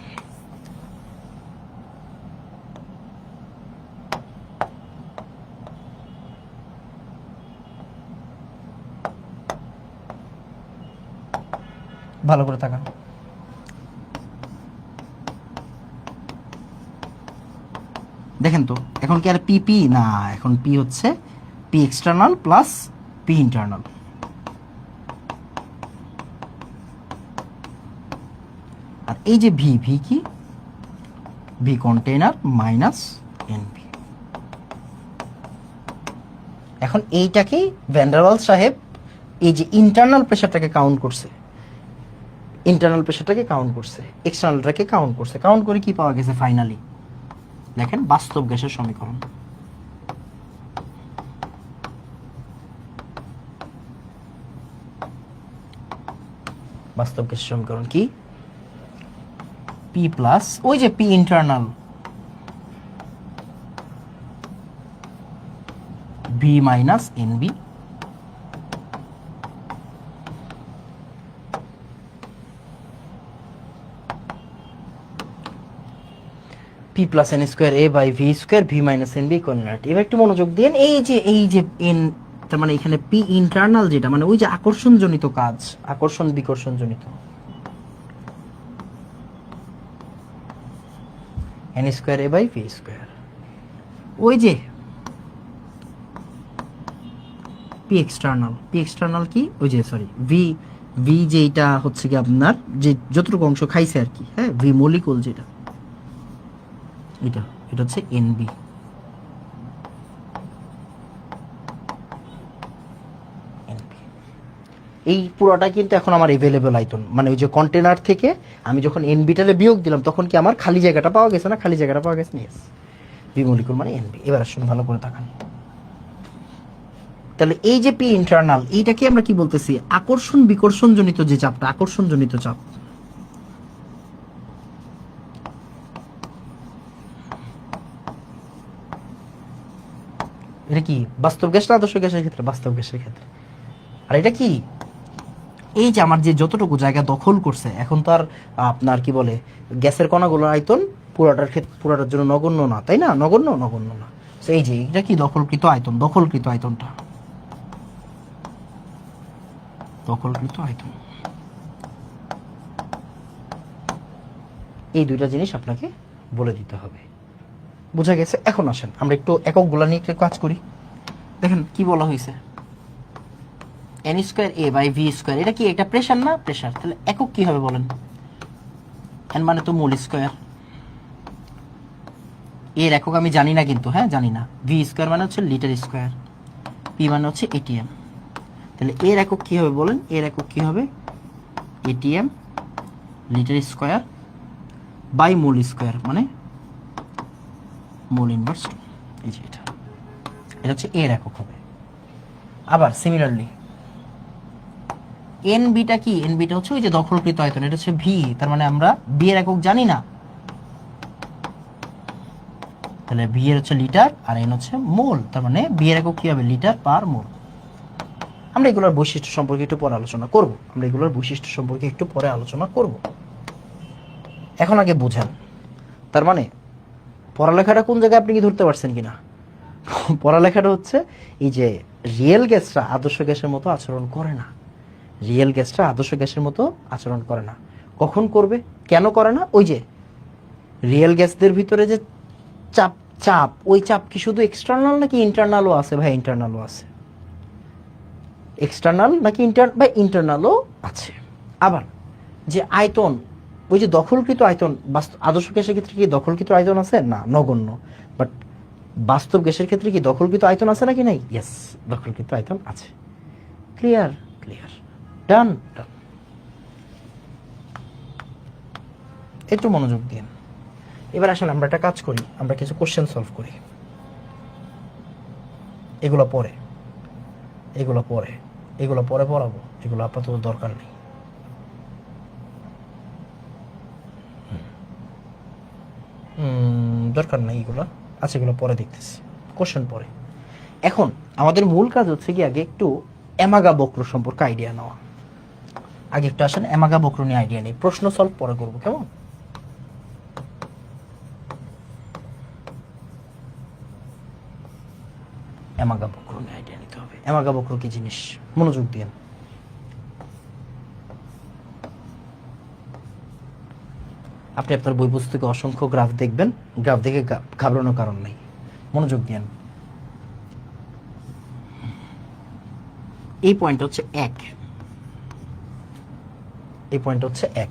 ভালো করে তাকান, দেখেন তো এখন কি আর পি পি না, এখন পি হচ্ছে P external plus P internal. আর এই যে ভি, ভি কি? V container minus N V. এখন এইটাকেই ভ্যান্ডারওয়াল সাহেব এই যে ইন্টারনাল প্রেশারটাকে কাউন্ট করছে, ইন্টারনাল প্রেশারটাকে কাউন্ট করছে, এক্সটার্নালটাকে কাউন্ট করছে। কাউন্ট করে কি পাওয়া গেছে ফাইনালি? দেখেন বাস্তব গ্যাসের সমীকরণ, বাস্তব গ্যাসের সমীকরণ কি? পি প্লাস ওই যে P internal V minus N B P plus N square A by V square V minus N B equal. এবার একটু মনোযোগ দিন, এই যে এন, তার মানে এখানে পি ইন্টারনাল যেটা, মানে ওই যে আকর্ষণজনিত কাজ, আকর্ষণ বিকর্ষণজনিত, N square A by V square, ওই যে পি এক্সটার্নাল কি, ওই যে সরি ভি যেটা হচ্ছে কি আপনার যে যতটুকু অংশ খাইছে আর কি, হ্যাঁ, ভি মলিকুল যেটা, এটা হচ্ছে এনবি। এই পুরোটা কিন্তু এখন আমার এভেলেবল আয়তন, মানে ওই যে কন্টেনার থেকে আমি যখন এনবিটারে বিয়োগ দিলাম তখন কি আমার খালি জায়গাটা পাওয়া গেছে না, খালি জায়গাটা পাওয়া গেছে, ইয়েস, ভি মলিকুল মানে এনবি। এবার আসুন ভালো করে তাকান, তাহলে এই যে পি ইন্টারনাল, এইটাকে আমরা কি বলতেছি, আকর্ষণ বিকর্ষণ জনিত যে চাপটা, আকর্ষণ জনিত চাপ। এটা কি বাস্তব গ্যাস না আদর্শ গ্যাসের ক্ষেত্রে, বাস্তব গ্যাসের ক্ষেত্রে। আর এটা কি, এই যে আমার যে যতটুকু জায়গা দখল করছে, এখন তো আর আপনার কি বলে গ্যাসের কণাগুলোর আয়তন পুরাটার ক্ষেত্রে, পুরাটার জন্য নগণ্য না, তাই না, নগণ্য না। তো এই যে এটা কি দখলকৃত আয়তন, দখলকৃত আয়তন, এই দুইটা জিনিস আপনাকে বলে দিতে হবে, বোঝা গেছে? এখন আসেন আমরা একটু এককগুলা নিয়ে একটু কাজ করি। দেখেন কি বলা হয়েছে, N square A by V square, এটা কি একটা প্রেশার না, প্রেশার। তাহলে একক কি হবে বলেন, এন মানে তো মোল স্কোয়ার, এর একক আমি জানি না কিন্তু, হ্যাঁ জানি না। ভি স্কোয়ার মানে হচ্ছে লিটার স্কোয়ার, পি মানে হচ্ছে এটিএম। তাহলে এর একক কি হবে বলেন, এর একক কি হবে, ATM litre square by mole square, মানে মোল ইনভার্স, এই যে এটা হচ্ছে এর একক হবে। আবার সিমিলারলি এন বিটা কি, এন বিটা হচ্ছে ওই যে দখলকৃত আয়তন, এটা হচ্ছে ভি, তার মানে আমরা বি এর একক জানি না, তাহলে ভি এর হচ্ছে লিটার আর এন হচ্ছে মোল, তার মানে বি এর একক কি হবে, লিটার পার মোল। আমরা এগুলোর বৈশিষ্ট্য সম্পর্কে একটু পরে আলোচনা করব, এখন আগে বুঝেন, তার মানে পড়ালেখাটা কোন জায়গায় আপনি কি ধরতে পারছেন কিনা, পড়ালেখাটা হচ্ছে এই যে রিয়েল গ্যাসটা আদর্শ গ্যাসের মতো আচরণ করে না, কখন করবে, কেন করে না, ওই যে রিয়েল গ্যাসদের ভিতরে যে চাপ ওই চাপ কি শুধু এক্সটার্নাল নাকি ইন্টারনালও আছে, ভাই ইন্টারনালও আছে, এক্সটার্নাল নাকি ইন্টারনালও আছে। আবার যে আয়তন, ওই যে দখলকৃত আয়তন, আদর্শ গ্যাসের ক্ষেত্রে কি দখলকৃত আয়তন আছে না, নগণ্য, বাট বাস্তব গ্যাসের ক্ষেত্রে কি দখলকৃত আয়তন আছে নাকি নাই, ইয়েস, দখলকৃত আয়তন আছে। ক্লিয়ার, ডান। একটু মনোযোগ দিন। এবার আসলে আমরা একটা কাজ করি, আমরা কিছু কোশ্চেন সলভ করি, এগুলো পরে পড়াবো, এগুলো আপাতত দরকার নেই। এগুলো আচ্ছা, এগুলো পরে দেখতেছি, কোশ্চেন পরে। এখন আমাদের মূল কাজ হচ্ছে কি আগে একটু এমাগা বক্র সম্পর্কে আইডিয়া নেওয়া, আগে একটু আসেন এমাগা বক্র নিয়ে আইডিয়া নেই, প্রশ্ন সলভ পরে করবো, কেমন? এমাগা বক্র নিয়ে আইডিয়া নিতে হবে। এমাগা বক্র কি জিনিস, মনোযোগ দিন। আপনি আপনার বই পুস্তকে অসংখ্য গ্রাফ দেখবেন, গ্রাফ দেখে ঘাবড়ানোর কারণ নেই, মনোযোগ দিন। এই পয়েন্ট হচ্ছে 1, এই পয়েন্ট হচ্ছে 1,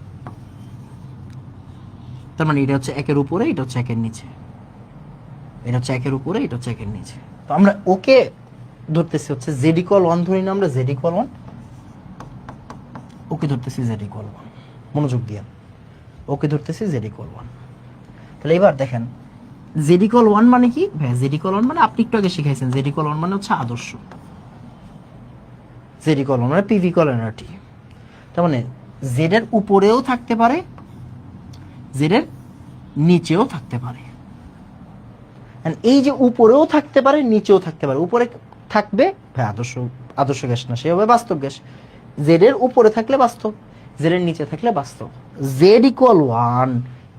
তার মানে এটা হচ্ছে 1-এর উপরে, এটা হচ্ছে 1-এর নিচে, এটা হচ্ছে 1-এর উপরে, এটা হচ্ছে 1-এর নিচে। তো আমরা ওকে ধরতেছি হচ্ছে জেড ইকুয়াল 1, ধরি না আমরা জেড ইকুয়াল 1, ওকে ধরতেছি জেড ইকুয়াল 1, মনোযোগ দিয়ে, ওকে ধরতেছি জেড ইকুয়াল 1। তাহলে এবার দেখেন জেড ইকুয়াল 1 মানে কি, ভাই জেড ইকুয়াল 1 মানে আপনি একটু আগে শিখাইছেন, জেড ইকুয়াল 1 মানে হচ্ছে আদর্শ, জেড ইকুয়াল 1 মানে পিভি ইকুয়াল এনআরটি। তার মানে জেড এর উপরেও থাকতে পারে, জেড এর নিচেও থাকতে পারে। এই যে উপরেও থাকতে পারে, নিচেও থাকতে পারে, উপরে থাকবে ভাই আদর্শ গ্যাস না, সে হবে বাস্তব গ্যাস। জেড এর উপরে থাকলে বাস্তব, জেড এর নিচে থাকলে বাস্তব। জেড ইকুয়াল 1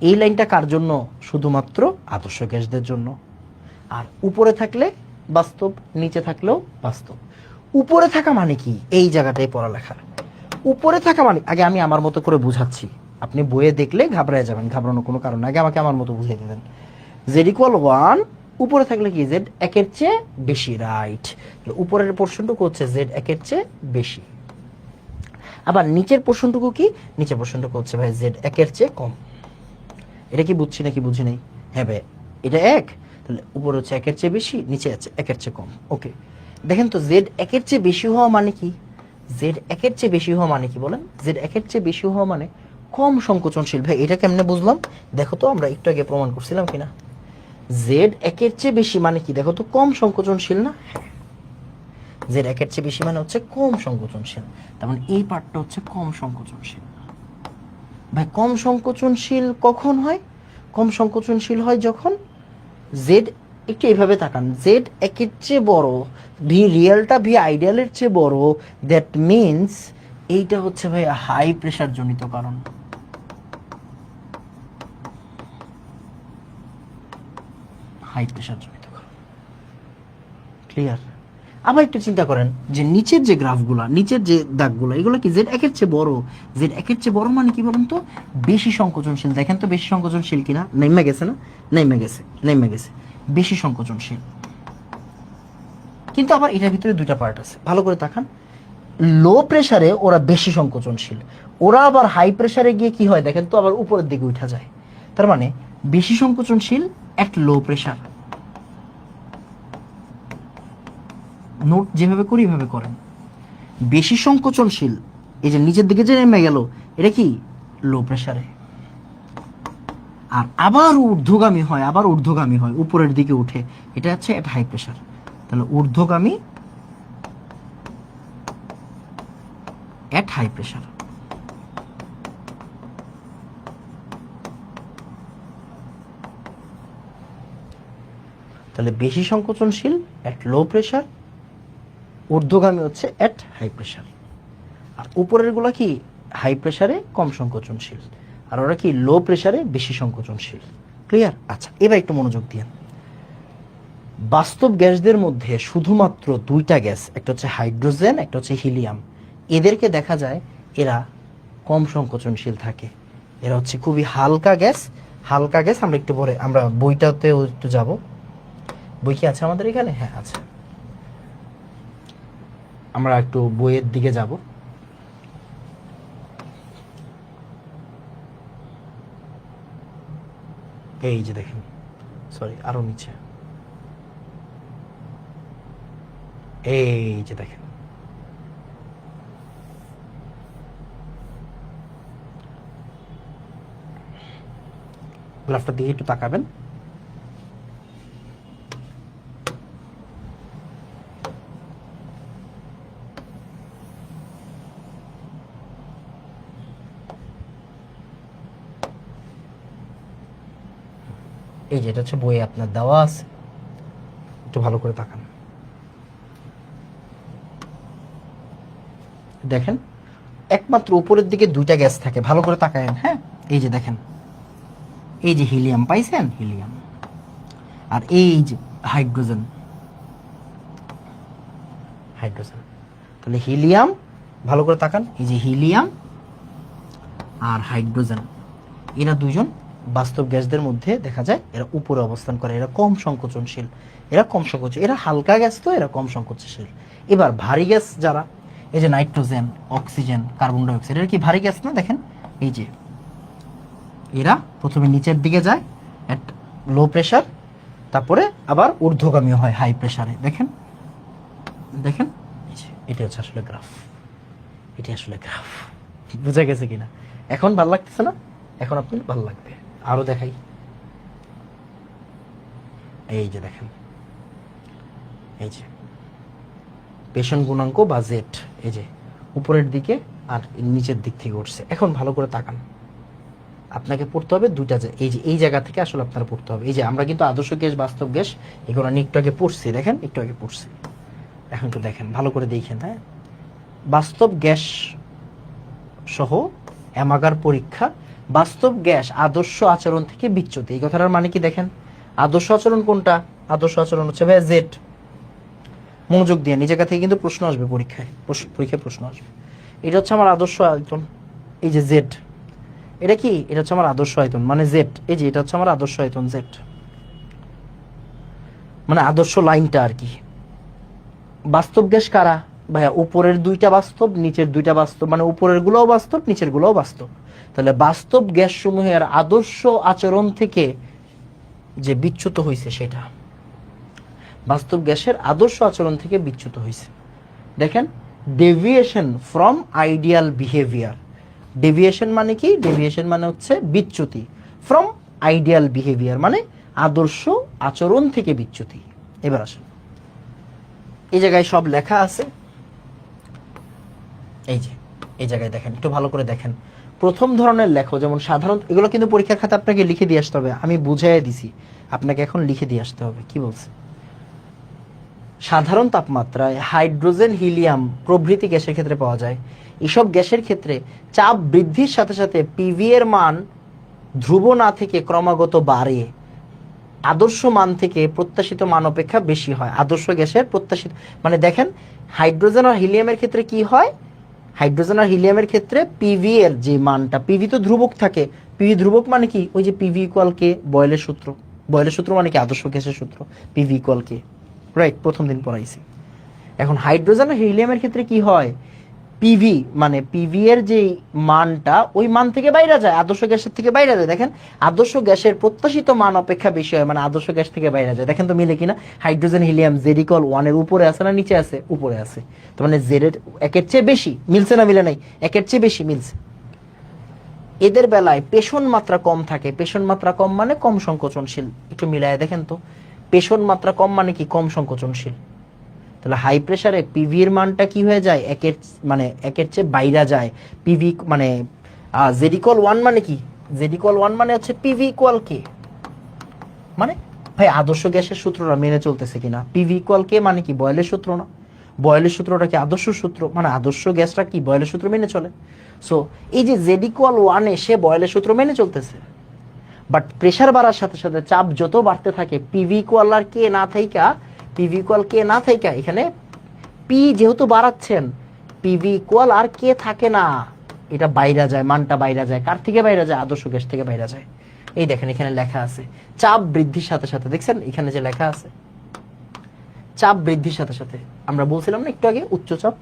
এই লাইনটা কার জন্য? শুধুমাত্র আদর্শ গ্যাসদের জন্য। আর উপরে থাকলে বাস্তব, নিচে থাকলেও বাস্তব। উপরে থাকা মানে কি? এই জায়গাটাই পড়ালেখা। উপরে থাকা মানে, আগে আমি আমার মতো করে বুঝাচ্ছি, আপনি বইয়ে দেখলে ঘাবড়ায় যাবেন, ঘাবড়ানোর কোনো কারণ নাই, আগে আমাকে আমার মতো বুঝিয়ে দেবেন। জেড ইকুয়াল 1, উপরে থাকলে কি জেড একের চেয়ে বেশি, রাইট। উপরের পোর্শনটুকু হচ্ছে জেড একের চেয়ে বেশি। আবার নিচের পোর্শনটুকু কি? নিচের পোর্শনটুকু হচ্ছে ভাই জেড একের চেয়ে কম। এটা কি বুঝছি নাকি বুঝি নাই? হ্যাঁ ভাই, এটা এক, তাহলে উপরে হচ্ছে একের চেয়ে বেশি, নিচে আছে একের চেয়ে কম। ওকে, দেখেন তো জেড একের চেয়ে বেশি হওয়া মানে কি? জেড একের চেয়ে বেশি হওয়া মানে কি বলেন? জেড একের চেয়ে বেশি হওয়া মানে কম সংকোচনশীল। ভাই এটা কেমনে বুঝলাম? দেখো তো, আমরা একটু আগে প্রমাণ করছিলাম কিনা। জেড একের চেয়ে বেশি মানে কি? দেখো তো, কম সংকোচনশীল না? হ্যাঁ, জেড একের চেয়ে বেশি মানে হচ্ছে কম সংকোচনশীল। তার মানে এই পার্টটা হচ্ছে কম সংকোচনশীল। ভাই কম সংকোচনশীল কখন হয়? কম সংকোচনশীল হয় যখন জেড, একটু এইভাবে তাকান, জেড একের চেয়ে বড়, ভি রিয়েলটা ভি আইডিয়ালের চেয়ে বড়, দ্যাট মিনস এইটা হচ্ছে ভাই হাই প্রেশার জনিত কারণ। হাই প্রেশার জনিত কারণ। ক্লিয়ার? আবার একটু চিন্তা করেন যে নিচের যে গ্রাফগুলা, নিচের যে দাগগুলো, এগুলো কি জেড একের চেয়ে বড়। জেড একের চেয়ে বড় মানে কি বলুন তো? বেশি সংকোচনশীল। দেখেন তো বেশি সংকোচনশীল কিনা? নেমে গেছে না? নেমে গেছে, নেমে গেছে, বেশি সংকোচনশীল। কিন্তু আবার এটার ভিতরে দুইটা পার্ট আছে, ভালো করে তাকান। লো প্রেসারে ওরা বেশি সংকোচনশীল, ওরা আবার হাই প্রেসারে গিয়ে কি হয় দেখেন তো, আবার উপরের দিকে উঠা যায়। তার মানে বেশি সংকোচনশীল এট লো প্রেসার। নোট যেভাবে করি এভাবে করেন। বেশি সংকোচনশীল, এই যে নিচের দিকে যে নেমে গেল, এটা কি লো প্রেসারে। আর আবার ঊর্ধ্বগামী হয়, আবার ঊর্ধ্বগামী হয়, উপরের দিকে উঠে, এটা হচ্ছে এট হাই প্রেসার। তাহলে ঊর্ধ্বগামী এট হাই প্রেসার। তাহলে বেশি সংকোচনশীল এট লো প্রেসার, ঊর্ধ্বগামী হচ্ছে এট হাই প্রেসার। আর উপরের গুলা কি হাই প্রেসারে কম সংকোচনশীল, আর ওরা কি লো প্রেসারে বেশি সংকোচনশীল। ক্লিয়ার? আচ্ছা, এবার একটু মনোযোগ দিন। বাস্তব গ্যাসদের মধ্যে শুধুমাত্র দুইটা গ্যাস, একটা হচ্ছে হাইড্রোজেন, একটা হচ্ছে হিলিয়াম, এদেরকে দেখা যায় এরা কম সংকোচনশীল থাকে। এরা হচ্ছে খুবই হালকা গ্যাস। হালকা গ্যাস আমরা একটু পরে, আমরা বইটাতে একটু যাব। বই কি আছে আমাদের এখানে? হ্যাঁ আছে, আমরা একটু বইয়ের দিকে যাব। এই যে দেখেন, সরি আরো নিচে, এই যে দেখেন, গ্রাফটার দিকে একটু তাকাবেন। এই যে এটা হচ্ছে বইয়ে আপনার দেওয়া আছে, একটু ভালো করে তাকান। দেখেন একমাত্র উপরের দিকে দুইটা গ্যাস থাকে, ভালো করে তাকায়েন। হ্যাঁ, এই যে দেখেন, এই যে হিলিয়াম পাইছেন, হিলিয়াম, আর এই যে হাইড্রোজেন, হাইড্রোজেন। তাহলে হিলিয়াম, ভালো করে তাকান, এই যে হিলিয়াম আর হাইড্রোজেন, এরা দুইজন বাস্তব গ্যাসদের মধ্যে দেখা যায় এরা উপরে অবস্থান করে, এরা কম সংকোচনশীল, এরা কম সংকোচন, এরা হালকা গ্যাস তো এরা কম সংকোচনশীল। এবার ভারী গ্যাস যারা, এই যে নাইট্রোজেন, অক্সিজেন, কার্বন ডাইঅক্সাইড, এরা কি ভারী গ্যাস না? দেখেন এই যে এরা প্রথমে নিচের দিকে যায় এট লো প্রেসার, তারপরে আবার ঊর্ধ্বগামী হয় হাই প্রেসারে। দেখেন দেখেন, এটা হচ্ছে আসলে গ্রাফ, এটি আসলে গ্রাফ। বুঝা গেছে কিনা? এখন ভালো লাগতেছে না? এখন আপনার ভালো লাগবে। আরো দেখাই, এই যে দেখেন, এই যে পেশন গুণাঙ্ক বা জেড, এই যে উপরের দিকে আর নিচের দিক থেকে উঠছে। এখন ভালো করে তাকান, আপনাকে পড়তে হবে দুইটা, এই যে এই জায়গা থেকে আসলে আপনারা পড়তে হবে। এই যে আমরা কিন্তু আদর্শ গ্যাস, বাস্তব গ্যাস, এগুলো নিয়ে একটু আগে পড়ছি, দেখেন একটু আগে পড়ছি। এখন একটু দেখেন, ভালো করে দেখেন। হ্যাঁ, বাস্তব গ্যাস সহ অ্যামাগার পরীক্ষা বাস্তব গ্যাস আদর্শ আচরণ থেকে বিচ্যুত। এই কথাটার মানে কি দেখেন, আদর্শ আচরণ কোনটা? আদর্শ আচরণ হচ্ছে ভাইয়া জেড। মনোযোগ দিয়ে নিজের কাছে কিন্তু প্রশ্ন আসবে পরীক্ষায়, প্রশ্ন আসবে। এটা হচ্ছে আমার আদর্শ আয়তন, এই যে জেড। এটা কি? এটা হচ্ছে আমার আদর্শ আয়তন মানে জেড। এই যে এটা হচ্ছে আমার আদর্শ আয়তন জেড, মানে আদর্শ লাইনটা আর কি। বাস্তব গ্যাস কারা ভাইয়া? উপরের দুইটা বাস্তব, নিচের দুইটা বাস্তব, মানে উপরের গুলোও বাস্তব, নিচের গুলোও বাস্তব। তাহলে বাস্তব গ্যাস সমূহের আদর্শ আচরণ থেকে যে বিচ্যুত হয়েছে সেটা, বাস্তব গ্যাসের আদর্শ আচরণ থেকে বিচ্যুত হয়েছে। দেখেন, deviation from ideal behaviour. Deviation মানে কি? ডেভিয়েশন মানে হচ্ছে বিচ্যুতি। ফ্রম আইডিয়াল বিহেভিয়ার মানে আদর্শ আচরণ থেকে বিচ্যুতি। এবার আসেন, এই জায়গায় সব লেখা আছে। এই যে এই জায়গায় দেখেন, একটু ভালো করে দেখেন। প্রথম ধরনের লেখো, যেমন সাধারণ, এগুলো কিন্তু পরীক্ষার খাতে আপনাকে লিখে দিয়ে আসতে হবে। আমি বুঝাইয়া দিছি, আপনাকে এখন লিখে দিয়ে আসতে হবে। কি বলছে? সাধারণ তাপমাত্রায় হাইড্রোজেন, হিলিয়াম প্রভৃতি গ্যাসের ক্ষেত্রে পাওয়া যায়। এসব গ্যাসের ক্ষেত্রে চাপ বৃদ্ধির সাথে সাথে পিভি এর মান ধ্রুব না থেকে ক্রমাগত বাড়ে। আদর্শ মান থেকে প্রত্যাশিত মান অপেক্ষা বেশি হয়। আদর্শ গ্যাসের প্রত্যাশিত মানে দেখেন, হাইড্রোজেন আর হিলিয়ামের ক্ষেত্রে কি হয়? হাইড্রোজেন আর হিলিয়ামের ক্ষেত্রে পিভি এর যে মানটা, পিভি তো ধ্রুবক থাকে। পিভি ধ্রুবক মানে কি? ওই যে পিভি ইকুয়াল কে, বয়েলের সূত্র। বয়েলের সূত্র মানে কি? আদর্শ গ্যাসের সূত্র, পিভি ইকুয়াল কে। রাইট, প্রথম দিন পড়াইছি। এখন হাইড্রোজেন আর হিলিয়ামের ক্ষেত্রে কি হয়? পিভি মানে পিভি এর যে মানটা, ওই মান থেকে বাইরে যায়, আদর্শ গ্যাসের থেকে বাইরে যায়। দেখেন, আদর্শ গ্যাসের প্রত্যাশিত মান অপেক্ষা বেশি হয়, মানে আদর্শ গ্যাস থেকে বাইরে যায়। দেখেন তো মিলে কিনা? হাইড্রোজেন, হিলিয়াম জেড ইকুয়াল 1 এর উপরে আছে না নিচে আছে? উপরে আছে। তার মানে জেড এর একের চেয়ে বেশি। মিলছে না মিলে নাই? একের চেয়ে বেশি মিলছে। এদের বেলায় পেষণ মাত্রা কম থাকে। পেষণ মাত্রা কম মানে কম সংকোচনশীল। একটু মিলায় দেখেন তো, পেষণ মাত্রা কম মানে কি? কম সংকোচনশীল। তাহলে হাই প্রেসারে পিভি এর মানটা কি হয়ে যায়? একের চেয়ে বাইরে যায়। পিভি মানে জেড ইকুয়াল 1 মানে কি? জেড ইকুয়াল 1 মানে হচ্ছে পিভি ইকুয়াল কে। মানে ভাই আদর্শ গ্যাসের সূত্রটা মেনে চলতেছে কিনা? পিভি ইকুয়াল কে মানে কি? বয়েলের সূত্র না? বয়েলের সূত্রটা কি আদর্শ সূত্র? মানে আদর্শ গ্যাসটা কি বয়েলের সূত্র মেনে চলে। সো এই যে জেড ইকুয়াল 1 এ সে বয়েলের সূত্র মেনে চলতেছে। বাট প্রেসার বাড়ার সাথে সাথে চাপ যত বাড়তে থাকে, পিভি ইকুয়াল আর কে না থাইকা, পিভি ইকুয়াল কে না থাইকা, এখানে পি যেহেতু বাড়াচ্ছেন, পিভি ইকুয়াল আর কে থাকে না, এটা বাইরে যায়, মানটা বাইরে যায়। কার থেকে বাইরে যায়? আদর্শ গ্যাস থেকে বাইরে যায়। এই দেখেন এখানে লেখা আছে চাপ বৃদ্ধির সাথে সাথে, দেখছেন এখানে যে লেখা আছে চাপ বৃদ্ধির সাথে সাথে, আমরা বলছিলাম না একটু আগে উচ্চ চাপ,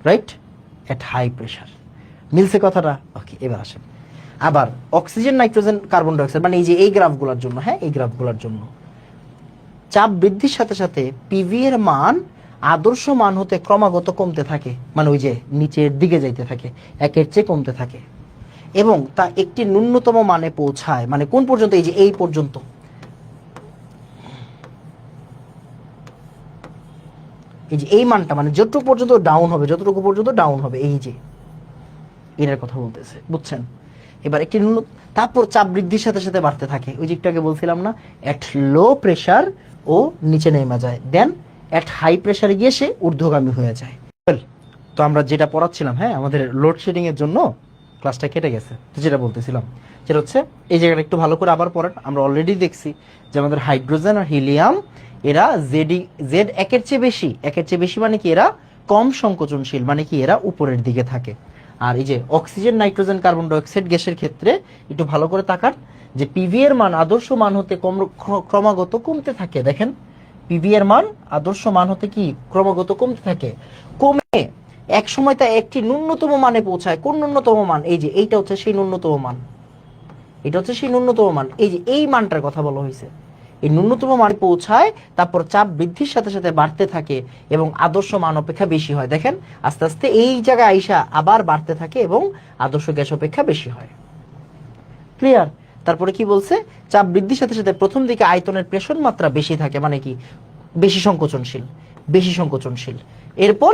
রাইট, এট হাই প্রেসার। মিলছে কথাটা? ওকে, এবার আসেন আবার অক্সিজেন, নাইট্রোজেন, কার্বন ডাইঅক্সাইড, মানে এই যে এই গ্রাফগুলোর জন্য, হ্যাঁ এই গ্রাফগুলোর জন্য চাপ বৃদ্ধির সাথে সাথে পিভি এর মান আদর্শ মান হতে ক্রমাগত কমতে থাকে, মানে ওই যে নিচের দিকে যাইতে থাকে, একের চেয়ে কমতে থাকে এবং তা একটি ন্যূনতম মানে পৌঁছায়। মানে কোন পর্যন্ত? এই যে এই পর্যন্ত, এই যে এই মানটা, মানে যতটুকু পর্যন্ত ডাউন হবে, যতটুকু পর্যন্ত ডাউন হবে, এই যে এটার কথা বলতেছে, বুঝছেন? এবার একটি তারপর চাপ বৃদ্ধির সাথে সাথে বাড়তে থাকে। ওই যে একটু আগে বলছিলাম না, এট লো প্রেসার ও নিচে নেমে যায়, দেন এট হাই প্রেসারে গিয়ে সে ঊর্ধ্বগামী হয়ে যায়। তো আমরা যেটা পড়াচ্ছিলাম, হ্যাঁ আমাদের লোডশেডিং এর জন্য ক্লাসটা কেটে গেছে। তো যেটা বলতেছিলাম যেটা হচ্ছে, এই জায়গাটা একটু ভালো করে আবার পড়েন। আমরা অলরেডি দেখছি যে আমাদের হাইড্রোজেন আর হিলিয়াম এরা জেড একের চেয়ে বেশি। একের চেয়ে বেশি মানে কি? এরা কম সংকোচনশীল, মানে কি এরা উপরের দিকে থাকে। আর এই যে অক্সিজেন, নাইট্রোজেন, কার্বন ডাইঅক্সাইড গ্যাসের ক্ষেত্রে একটু ভালো করে তাকান যে পিভি এর মান আদর্শ মান হতে ক্রমাগত কমতে থাকে। দেখেন পিভি এর মান আদর্শ মান হতে কি ক্রমাগত কমতে থাকে, কমে এক সময় তা একটি ন্যূনতম মানে পৌঁছায়। কোন ন্যূনতম মান? এই যে এইটা হচ্ছে সেই ন্যূনতম মান, এটা হচ্ছে সেই ন্যূনতম মান। এই যে এই মানটার কথা বলা হয়েছে, এই ন্যূনতম মান পৌঁছায়, তারপর চাপ বৃদ্ধির সাথে সাথে বাড়তে থাকে এবং আদর্শ মান অপেক্ষা বেশি হয়। দেখেন আস্তে আস্তে এই জায়গায় আইসা আবার বাড়তে থাকে এবং আদর্শ গ্যাস অপেক্ষা বেশি হয়। ক্লিয়ার? তারপরে কি বলছে? চাপ বৃদ্ধির সাথে সাথে প্রথম দিকে আয়তনের প্রেষণ মাত্রা বেশি থাকে, মানে কি বেশি সংকোচনশীল, বেশি সংকোচনশীল। এরপর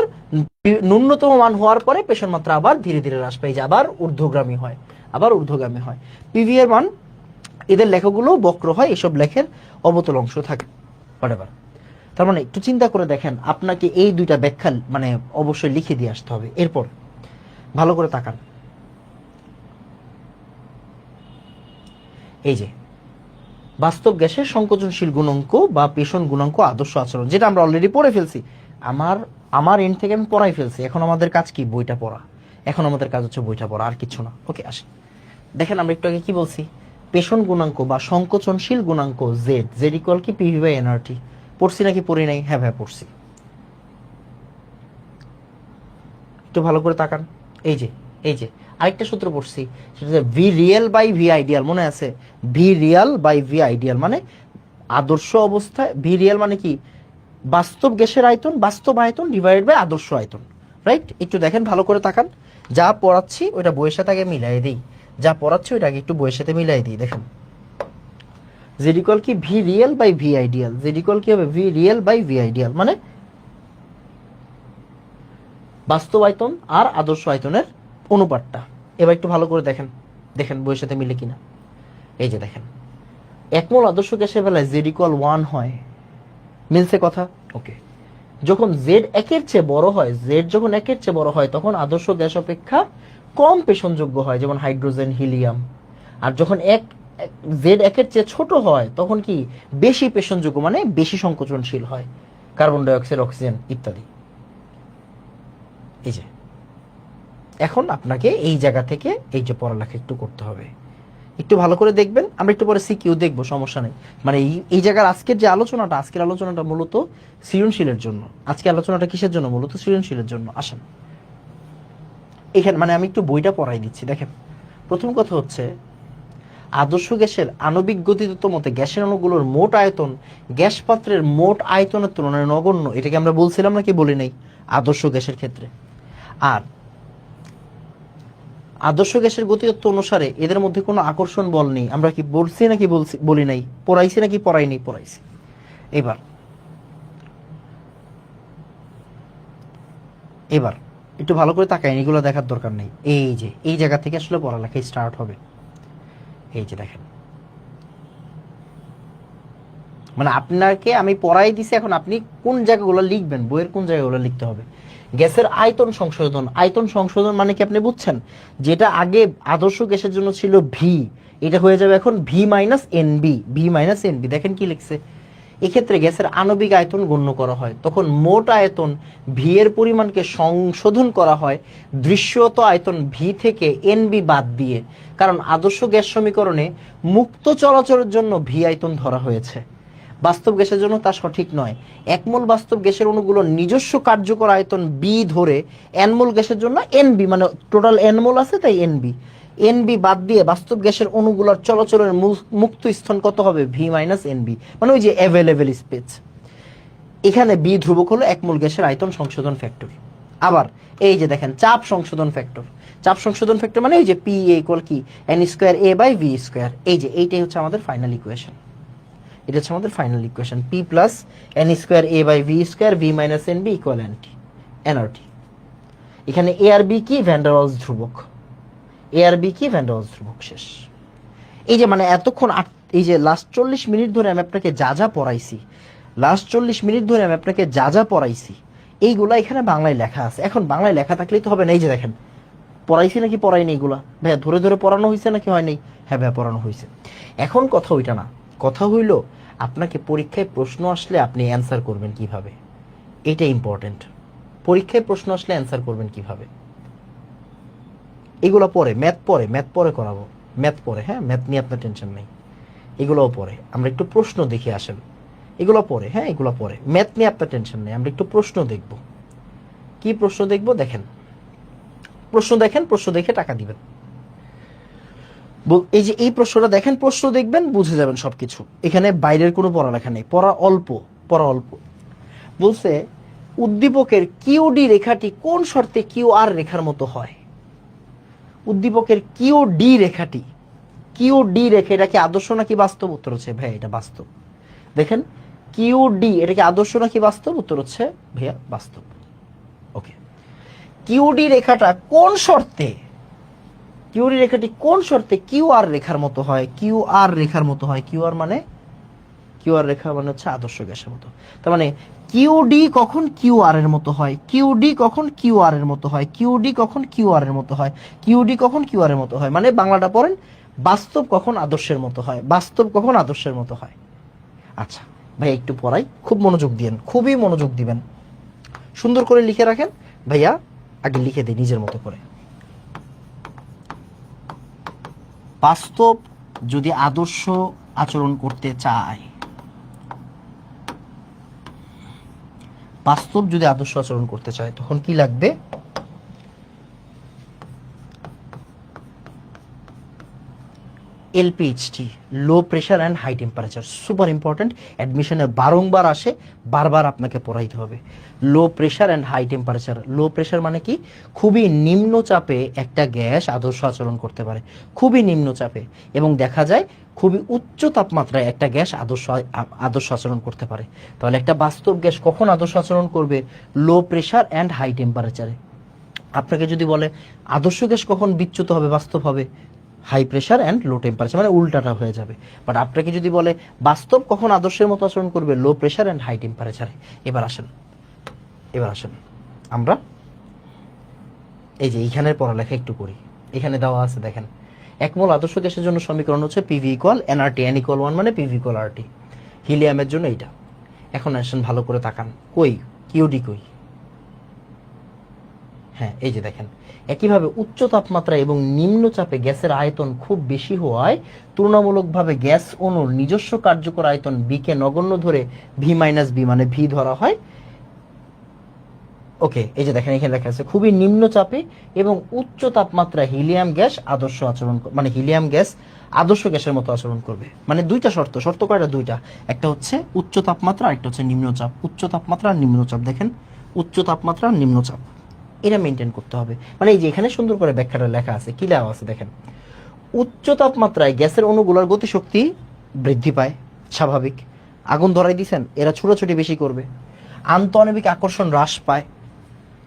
ন্যূনতম মান হওয়ার পরে প্রেষণ মাত্রা আবার ধীরে ধীরে হ্রাস পায়, আবার ঊর্ধ্বগামী হয়, আবার ঊর্ধ্বগামী হয়। পিভি এর মান, এদের লেখাগুলো বক্র হয়, এসব লেখের অবতল অংশ থাকে। তার মানে একটু চিন্তা করে দেখেন, আপনাকে এই দুইটা ব্যাখ্যা মানে অবশ্যই লিখে দিয়ে আসতে হবে। এরপর ভালো করে তাকান, এই যে বাস্তব গ্যাসের সংকোচনশীল গুণাঙ্ক বা পেষণ গুণাঙ্ক আদর্শ আচরণ, যেটা আমরা অলরেডি পড়ে ফেলছি। আমার এন্ড থেকে আমি পড়াই ফেলছি। এখন আমাদের কাজ কি? বইটা পড়া। এখন আমাদের কাজ হচ্ছে বইটা পড়া, আর কিছু না। ওকে, আসেন দেখেন আমরা একটু আগে কি বলছি, পেষণ গুণাঙ্ক বা সংকোচনশীল গুণাঙ্ক জেড, জেড ইকুয়াল কি পিভি বাই এনআরটি। পড়ছি নাকি পড়ি নাই? হ্যাঁ ভাই পড়ছি। একটু ভালো করে তাকান। এই যে আরেকটা সূত্র পড়ছি, সেটা হচ্ছে V real by V ideal. মনে আছে? V real by V ideal মানে আদর্শ অবস্থায়, ভি রিয়েল মানে কি? বাস্তব গ্যাসের আয়তন, বাস্তব আয়তন ডিভাইডেড বাই আদর্শ আয়তন, রাইট? একটু দেখেন ভালো করে তাকান। যা পড়াচ্ছি ওইটা বইয়ের সাথে আগে মিলাই দিই, যা পড়াচ্ছি ওইটা আগে একটু বইয়ের সাথে মিলাই দিই। দেখেন জেড ইকুয়াল কি V real by V ideal, Z equal কি হবে? V real by V ideal মানে বাস্তব আয়তন আর আদর্শ আয়তনের অনুপাতটা। এবার একটু ভালো করে দেখেন, দেখেন বইয়ের সাথে মিলে কিনা। এই যে দেখেন, এক মোল আদর্শ গ্যাসের বেলায় জেড ইকুয়াল 1 হয়, মিলছে কথা? ওকে। যখন জেড একের চেয়ে বড় হয়, জেড যখন একের চেয়ে বড় হয় তখন আদর্শ গ্যাস অপেক্ষা কম পেষণযোগ্য হয়, যেমন হাইড্রোজেন, হিলিয়াম। আর যখন জেড একের চেয়ে ছোট হয় তখন কি? বেশি পেষণযোগ্য মানে বেশি সংকোচনশীল হয়, কার্বন ডাই অক্সাইড, অক্সিজেন ইত্যাদি। এই যে এখন আপনাকে এই জায়গা থেকে এই যে পড়ালেখা একটু করতে হবে, একটু ভালো করে দেখবেন। আমরা একটু পরে সিকিউ দেখবো, সমস্যা নেই। মানে এই জায়গার আজকের আলোচনাটা মূলত সৃজনশীলের জন্য। আজকে আলোচনাটা কিসের জন্য? মূলত সৃজনশীলের জন্য। আসেন এখানে মানে আমি একটু বইটা পড়াই দিচ্ছি। দেখেন প্রথম কথা হচ্ছে, আদর্শ গ্যাসের আণবিক গতিতত্ত্ব মতে গ্যাসের অণুগুলোর মোট আয়তন গ্যাস পাত্রের মোট আয়তনের তুলনায় নগণ্য। এটাকে আমরা বলছিলাম নাকি বলি নাই আদর্শ গ্যাসের ক্ষেত্রে? আর আদর্শ গ্যাসের গতিতত্ত্ব অনুসারে এদের মধ্যে কোনো আকর্ষণ বল নেই। আমরা কি বলছি নাকি বলি নাই? পড়াইছি নাকি পড়াইনি? পড়াইছি। এবার একটু ভালো করে তাকাইন, এগুলো দেখার দরকার নেই। এই যে এই জায়গা থেকে আসলে পড়ালেখা স্টার্ট হবে। এই যে দেখেন, মানে আপনাকে আমি পড়াই দিছি, এখন আপনি কোন জায়গাগুলো লিখবেন, বইয়ের কোন জায়গাগুলো লিখতে হবে। গ্যাসের আয়তন সংশোধন, আয়তন সংশোধন মানে কি আপনি বুঝছেন? যেটা আগে আদর্শ গ্যাসের জন্য ছিল ভি, এটা হয়ে যাবে এখন V minus NB, V minus NB. দেখেন কি লিখছে, এক্ষেত্রে গ্যাসের আণবিক আয়তন গণ্য করা হয়, তখন মোট আয়তন ভি এর পরিমাণকে সংশোধন করা হয় দৃশ্যত আয়তন ভি থেকে এনবি বাদ দিয়ে, কারণ আদর্শ গ্যাস সমীকরণে মুক্ত চলাচলের জন্য ভি আয়তন ধরা হয়েছে। বাস্তব গ্যাসের জন্য তা সঠিক নয়। একমোল বাস্তব গ্যাসের অণুগুলোর নিজস্ব কার্যকর আয়তন বি ধরে এনমোল গ্যাসের জন্য এনবি, মানে টোটাল এনমোল আছে তাই এনবি বাদ দিয়ে বাস্তব গ্যাসের অণুগুলোর চলাচলের মুক্ত স্থান কত হবে? ভি মাইনাস এনবি, মানে ওই যে অ্যাভেলেবেল স্পেস। এখানে বি ধ্রুবক হলো একমোল গ্যাসের আয়তন সংশোধন ফ্যাক্টর। আবার এই যে দেখেন চাপ সংশোধন ফ্যাক্টর, চাপ সংশোধন ফ্যাক্টর মানে এই যে পি ইকুয়াল কি N square A by V square. এই যে এইটাই হচ্ছে আমাদের ফাইনাল ইকুয়েশন, এটা হচ্ছে আমাদের final equation, P plus N square A by V square V minus N B equal NRT. এখানে এ আর বি কি? ভ্যান ডার ওয়ালস ধ্রুবক, এ আর বি কি? ভ্যান ডার ওয়ালস ধ্রুবক। শেষ। এই যে মানে এতক্ষণ এই যে লাস্ট 40 মিনিট ধরে আমি আপনাকে যা যা পড়াইছি, এইগুলা এখানে বাংলায় লেখা আছে। এখন বাংলায় লেখা থাকলেই তো হবে না। এই যে দেখেন পড়াইছি নাকি পড়াইনি, এগুলা ভাইয়া ধরে ধরে পড়ানো হয়েছে নাকি হয় নাই? হ্যাঁ ভাইয়া পড়ানো হয়েছে। এখন কথা ওইটা না, কথা হইল আপনাকে পরীক্ষায় প্রশ্ন আসলে আপনি অ্যান্সার করবেন কিভাবে, এটা ইম্পর্টেন্ট। পরীক্ষায় প্রশ্ন আসলে অ্যান্সার করবেন কিভাবে, এগুলো পরে ম্যাথ পরে করাবো, ম্যাথ পরে। হ্যাঁ, ম্যাথ নিয়ে আপনার টেনশন নেই, এগুলোও পরে। আমরা একটু প্রশ্ন দেখে আসেন, এগুলো পরে। হ্যাঁ, এগুলো পরে, ম্যাথ নিয়ে আপনার টেনশন নেই। আমরা একটু প্রশ্ন দেখব। কি প্রশ্ন দেখব? দেখেন প্রশ্ন দেখে টাকা দিবেন। এই যে এই প্রশ্নটা দেখেন, প্রশ্ন দেখবেন, বুঝে যাবেন সবকিছু। এখানে বাইরের কোনো পড়ালেখা নেই, পড়া অল্প। বলছে উদ্দীপকের কিউডি রেখাটি কোন শর্তে কিউ আর রেখার মতো হয়? উদ্দীপকের কিউডি রেখা, এটা কি আদর্শ নাকি বাস্তব? উত্তর হচ্ছে ভাইয়া এটা বাস্তব। দেখেন কিউডি, এটা কি আদর্শ নাকি বাস্তব? উত্তর হচ্ছে ভাইয়া বাস্তব। ওকে, কিউডি রেখাটা কোন শর্তে, কিউডি রেখাটি কোন শর্তে কিউ আর রেখার মতো হয়? কিউ আর রেখা মানে হচ্ছে আদর্শ গ্যাসের মতো। তার মানে কিউডি কখন কিউ আর এর মতো হয়, কিউডি কখন কিউ আর এর মতো হয়, কিউডি কখন কিউ আর এর মতো হয়, কিউডি কখন কিউ আর এর মতো হয়। মানে বাংলাটা পড়েন, বাস্তব কখন আদর্শের মতো হয়, বাস্তব কখন আদর্শের মতো হয়। আচ্ছা ভাইয়া একটু পড়াই, খুব মনোযোগ দিবেন, খুবই মনোযোগ দিবেন, সুন্দর করে লিখে রাখেন। ভাইয়া আগে লিখে দিই নিজের মতো করে। বাস্তব যদি আদর্শ আচরণ করতে চায়, বাস্তব যদি আদর্শ আচরণ করতে চায় তখন কি লাগবে? LPHT, low pressure and high temperature, super important, অ্যাডমিশনে বারংবার আসে, বারবার আপনাকে পড়াইতে হবে। Low pressure and high temperature, low pressure মানে কি? খুবই নিম্ন চাপে একটা গ্যাস আদর্শ আচরণ করতে পারে, খুবই নিম্ন চাপে, এবং দেখা যায় খুবই উচ্চ তাপমাত্রায় একটা গ্যাস আদর্শ আচরণ করতে পারে। তাহলে একটা বাস্তব গ্যাস কখন আদর্শ আচরণ করবে? লো প্রেশার অ্যান্ড হাই টেম্পারেচারে। আপনাকে যদি বলে আদর্শ গ্যাস কখন বিচ্যুত হবে, বাস্তব হবে? High pressure and low temperature, মানে উল্টাটা হয়ে যাবে। বাট আপনাকে যদি বলে বাস্তব কখন আদর্শের মতো আচরণ করবে? লো প্রেশার অ্যান্ড হাই টেম্পারেচারে। এবার আসেন, এবার আসেন আমরা এই যে এইখানের পড়ালেখা একটু করি। এখানে দেওয়া আছে দেখেন, এক মোল আদর্শ গ্যাসের জন্য সমীকরণ হচ্ছে PV equal nRT, N equal 1 মানে পিভি ইকুয়াল আরটি। হিলিয়ামের জন্য এইটা। এখন আসেন ভালো করে তাকান, কই কিউডি কই? হ্যাঁ এই যে দেখেন, একইভাবে উচ্চ তাপমাত্রা এবং নিম্ন চাপে গ্যাসের আয়তন খুব বেশি হওয়ায় তুলনামূলকভাবে গ্যাস অণুর নিজস্ব কার্যকর আয়তন বিকে নগণ্য ধরে ভি মাইনাস বি মানে ভি ধরা হয়। ওকে, এই যে দেখেন এখানে লেখা আছে খুবই নিম্ন চাপে এবং উচ্চ তাপমাত্রায় হিলিয়াম গ্যাস আদর্শ আচরণ, মানে হিলিয়াম গ্যাস আদর্শ গ্যাসের মতো আচরণ করবে। মানে দুইটা শর্ত, শর্ত কয়টা? দুইটা। একটা হচ্ছে উচ্চ তাপমাত্রা, একটা হচ্ছে নিম্নচাপ। উচ্চ তাপমাত্রা আর নিম্নচাপ, দেখেন উচ্চ তাপমাত্রা আর নিম্নচাপ, এটা মেনটেন করতে হবে। মানে এই যে এখানে সুন্দর করে ব্যাখ্যাটা লেখা আছে, কি লেখা আছে দেখেন, উচ্চ তাপমাত্রায় গ্যাসের অণুগুলোর গতিশক্তি বৃদ্ধি পায়, স্বাভাবিক। আগুন ধরাই দিছেন, এরা ছোটাছুটি বেশি করবে। আন্তঃআণবিক আকর্ষণ হ্রাস পায়,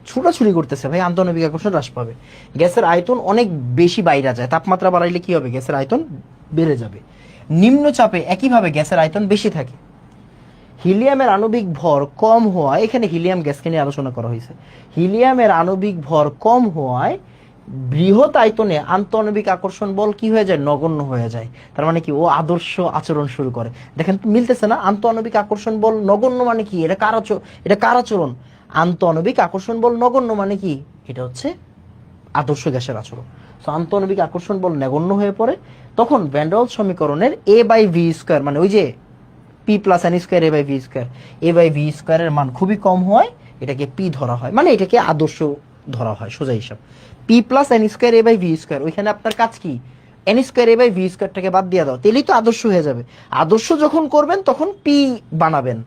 ছুটাছুটি করতেছে ভাই, আন্তঃআণবিক আকর্ষণ হ্রাস পাবে। গ্যাসের আয়তন অনেক বেশি বাইরে যায়, তাপমাত্রা বাড়াইলে কি হবে? গ্যাসের আয়তন বেড়ে যাবে। নিম্নচাপে একইভাবে গ্যাসের আয়তন বেশি থাকে। হিলিয়ামের আণবিক ভর কম হওয়ায়, এখানে হিলিয়াম গ্যাসকে নিয়ে আলোচনা করা হয়েছে, হিলিয়ামের আণবিক ভর কম হওয়ায় বৃহৎ আয়তনে আন্তঃআণবিক আকর্ষণ বল কি হয়ে যায়? নগণ্য হয়ে যায়। তার মানে কি? ও আদর্শ আচরণ শুরু করে। দেখেন মিলতেছে না? আন্তঃআণবিক আকর্ষণ বল নগণ্য মানে কি? এটা কার আচরণ? আন্তঃআণবিক আকর্ষণ বল নগণ্য মানে কি? এটা হচ্ছে আদর্শ গ্যাসের আচরণ। তো আন্তঃআণবিক আকর্ষণ বল নগণ্য হয়ে পড়ে, তখন ভ্যান ডার ওয়ালস সমীকরণের এ বাই ভি স্কোয়ার, মানে ওই যে P plus N square A by V square, A by V স্কোয়ারের মান খুবই কম হয়, এটাকে পি ধরা হয়, মানে এটাকে আদর্শ ধরা হয়। সোজা হিসাব, P plus N square A by V square, ওইখানে আপনার কাজ কি? N square A by V স্কোয়ারটাকে বাদ দিয়ে দাও, তাহলেই তো আদর্শ হয়ে যাবে। আদর্শ যখন করবেন তখন পি বানাবেন,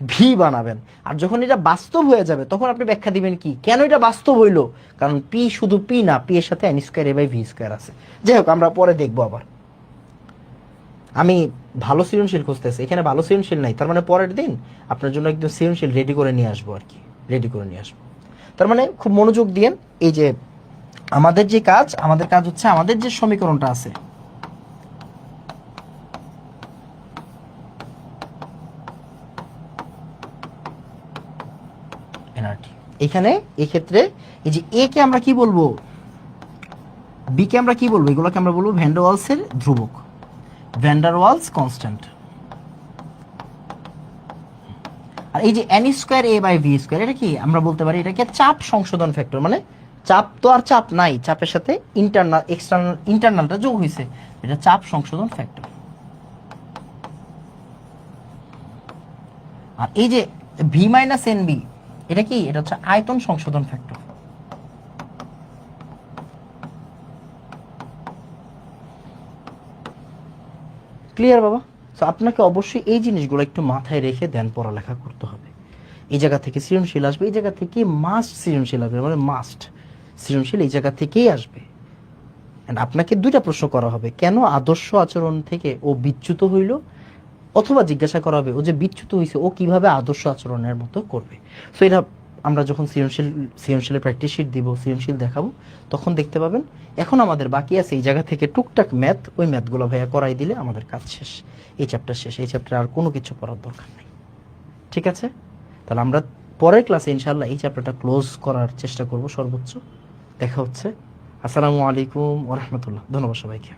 ভি বানাবেন। আর যখন এটা বাস্তব হয়ে যাবে তখন আপনি ব্যাখ্যা দিবেন কি কেন এটা বাস্তব হইলো, কারণ পি শুধু পি না, পি এর সাথে N square A by V square আছে। যাই হোক, আমরা পরে দেখবো। আবার আমি ভালো সৃজনশীল খুঁজতেছি, এখানে ভালো সৃজনশীল নাই, তার মানে পরের দিন আপনার জন্য একদম সৃজনশীল রেডি করে নিয়ে আসবো আর কি, রেডি করে নিয়ে আসবো। তার মানে খুব মনোযোগ দিয়েন। এই যে আমাদের যে কাজ, আমাদের কাজ হচ্ছে আমাদের যে সমীকরণটা আছে, এনআরটি, এখানে এই ক্ষেত্রে এই যে এ কে আমরা কি বলবো, বি কে আমরা কি বলবো, এগুলোকে আমরা বলবো ভ্যান ডার ওয়ালসের ধ্রুবক, ভ্যান ডার ওয়ালস কনস্ট্যান্ট। আর এই যে N square A by V square, এটা কি আমরা বলতে পারি এটাকে চাপ সংশোধন ফ্যাক্টর। মানে চাপ তো আর চাপ নাই, চাপের সাথে ইন্টারনাল এক্সটার্নাল, ইন্টারনালটা যোগ হয়েছে, এটা চাপ সংশোধন ফ্যাক্টর। আর এই যে ভি মাইনাস এন বি, এটা কি? এটা হচ্ছে আয়তন সংশোধন ফ্যাক্টর। ক্লিয়ার বাবা? তো আপনাকে অবশ্যই এই জিনিসগুলো একটু মাথায় রেখে দেন, পড়ালেখা করতে হবে। এই জায়গা থেকে সৃজনশীল আসবে, এই জায়গা থেকে মাস্ট সৃজনশীল আসবে, মানে মাস্ট সৃজনশীল এই জায়গা থেকেই আসবে। আপনাকে দুইটা প্রশ্ন করা হবে, কেন আদর্শ আচরণ থেকে ও বিচ্যুত হইল, অথবা জিজ্ঞাসা করা হবে ও যে বিচ্যুত হয়েছে ও কিভাবে আদর্শ আচরণের মতো করবে। সো এটা আমরা যখন সৃজনশীলের প্র্যাকটিস শিট দিব, সৃজনশীল দেখাবো, তখন দেখতে পাবেন। এখন আমাদের বাকি আছে এই জায়গা থেকে টুকটাক ম্যাথ, ওই ম্যাথগুলো ভাইয়া করাই দিলে আমাদের কাজ শেষ, এই চ্যাপ্টার শেষ। এই চ্যাপ্টার আর কোনো কিছু পড়ার দরকার নেই, ঠিক আছে? তাহলে আমরা পরের ক্লাসে ইনশাআল্লাহ এই চ্যাপ্টারটা ক্লোজ করার চেষ্টা করব সর্বোচ্চ। দেখা হচ্ছে। আসসালামু আলাইকুম ওয়া রাহমাতুল্লাহ। ধন্যবাদ সবাইকে।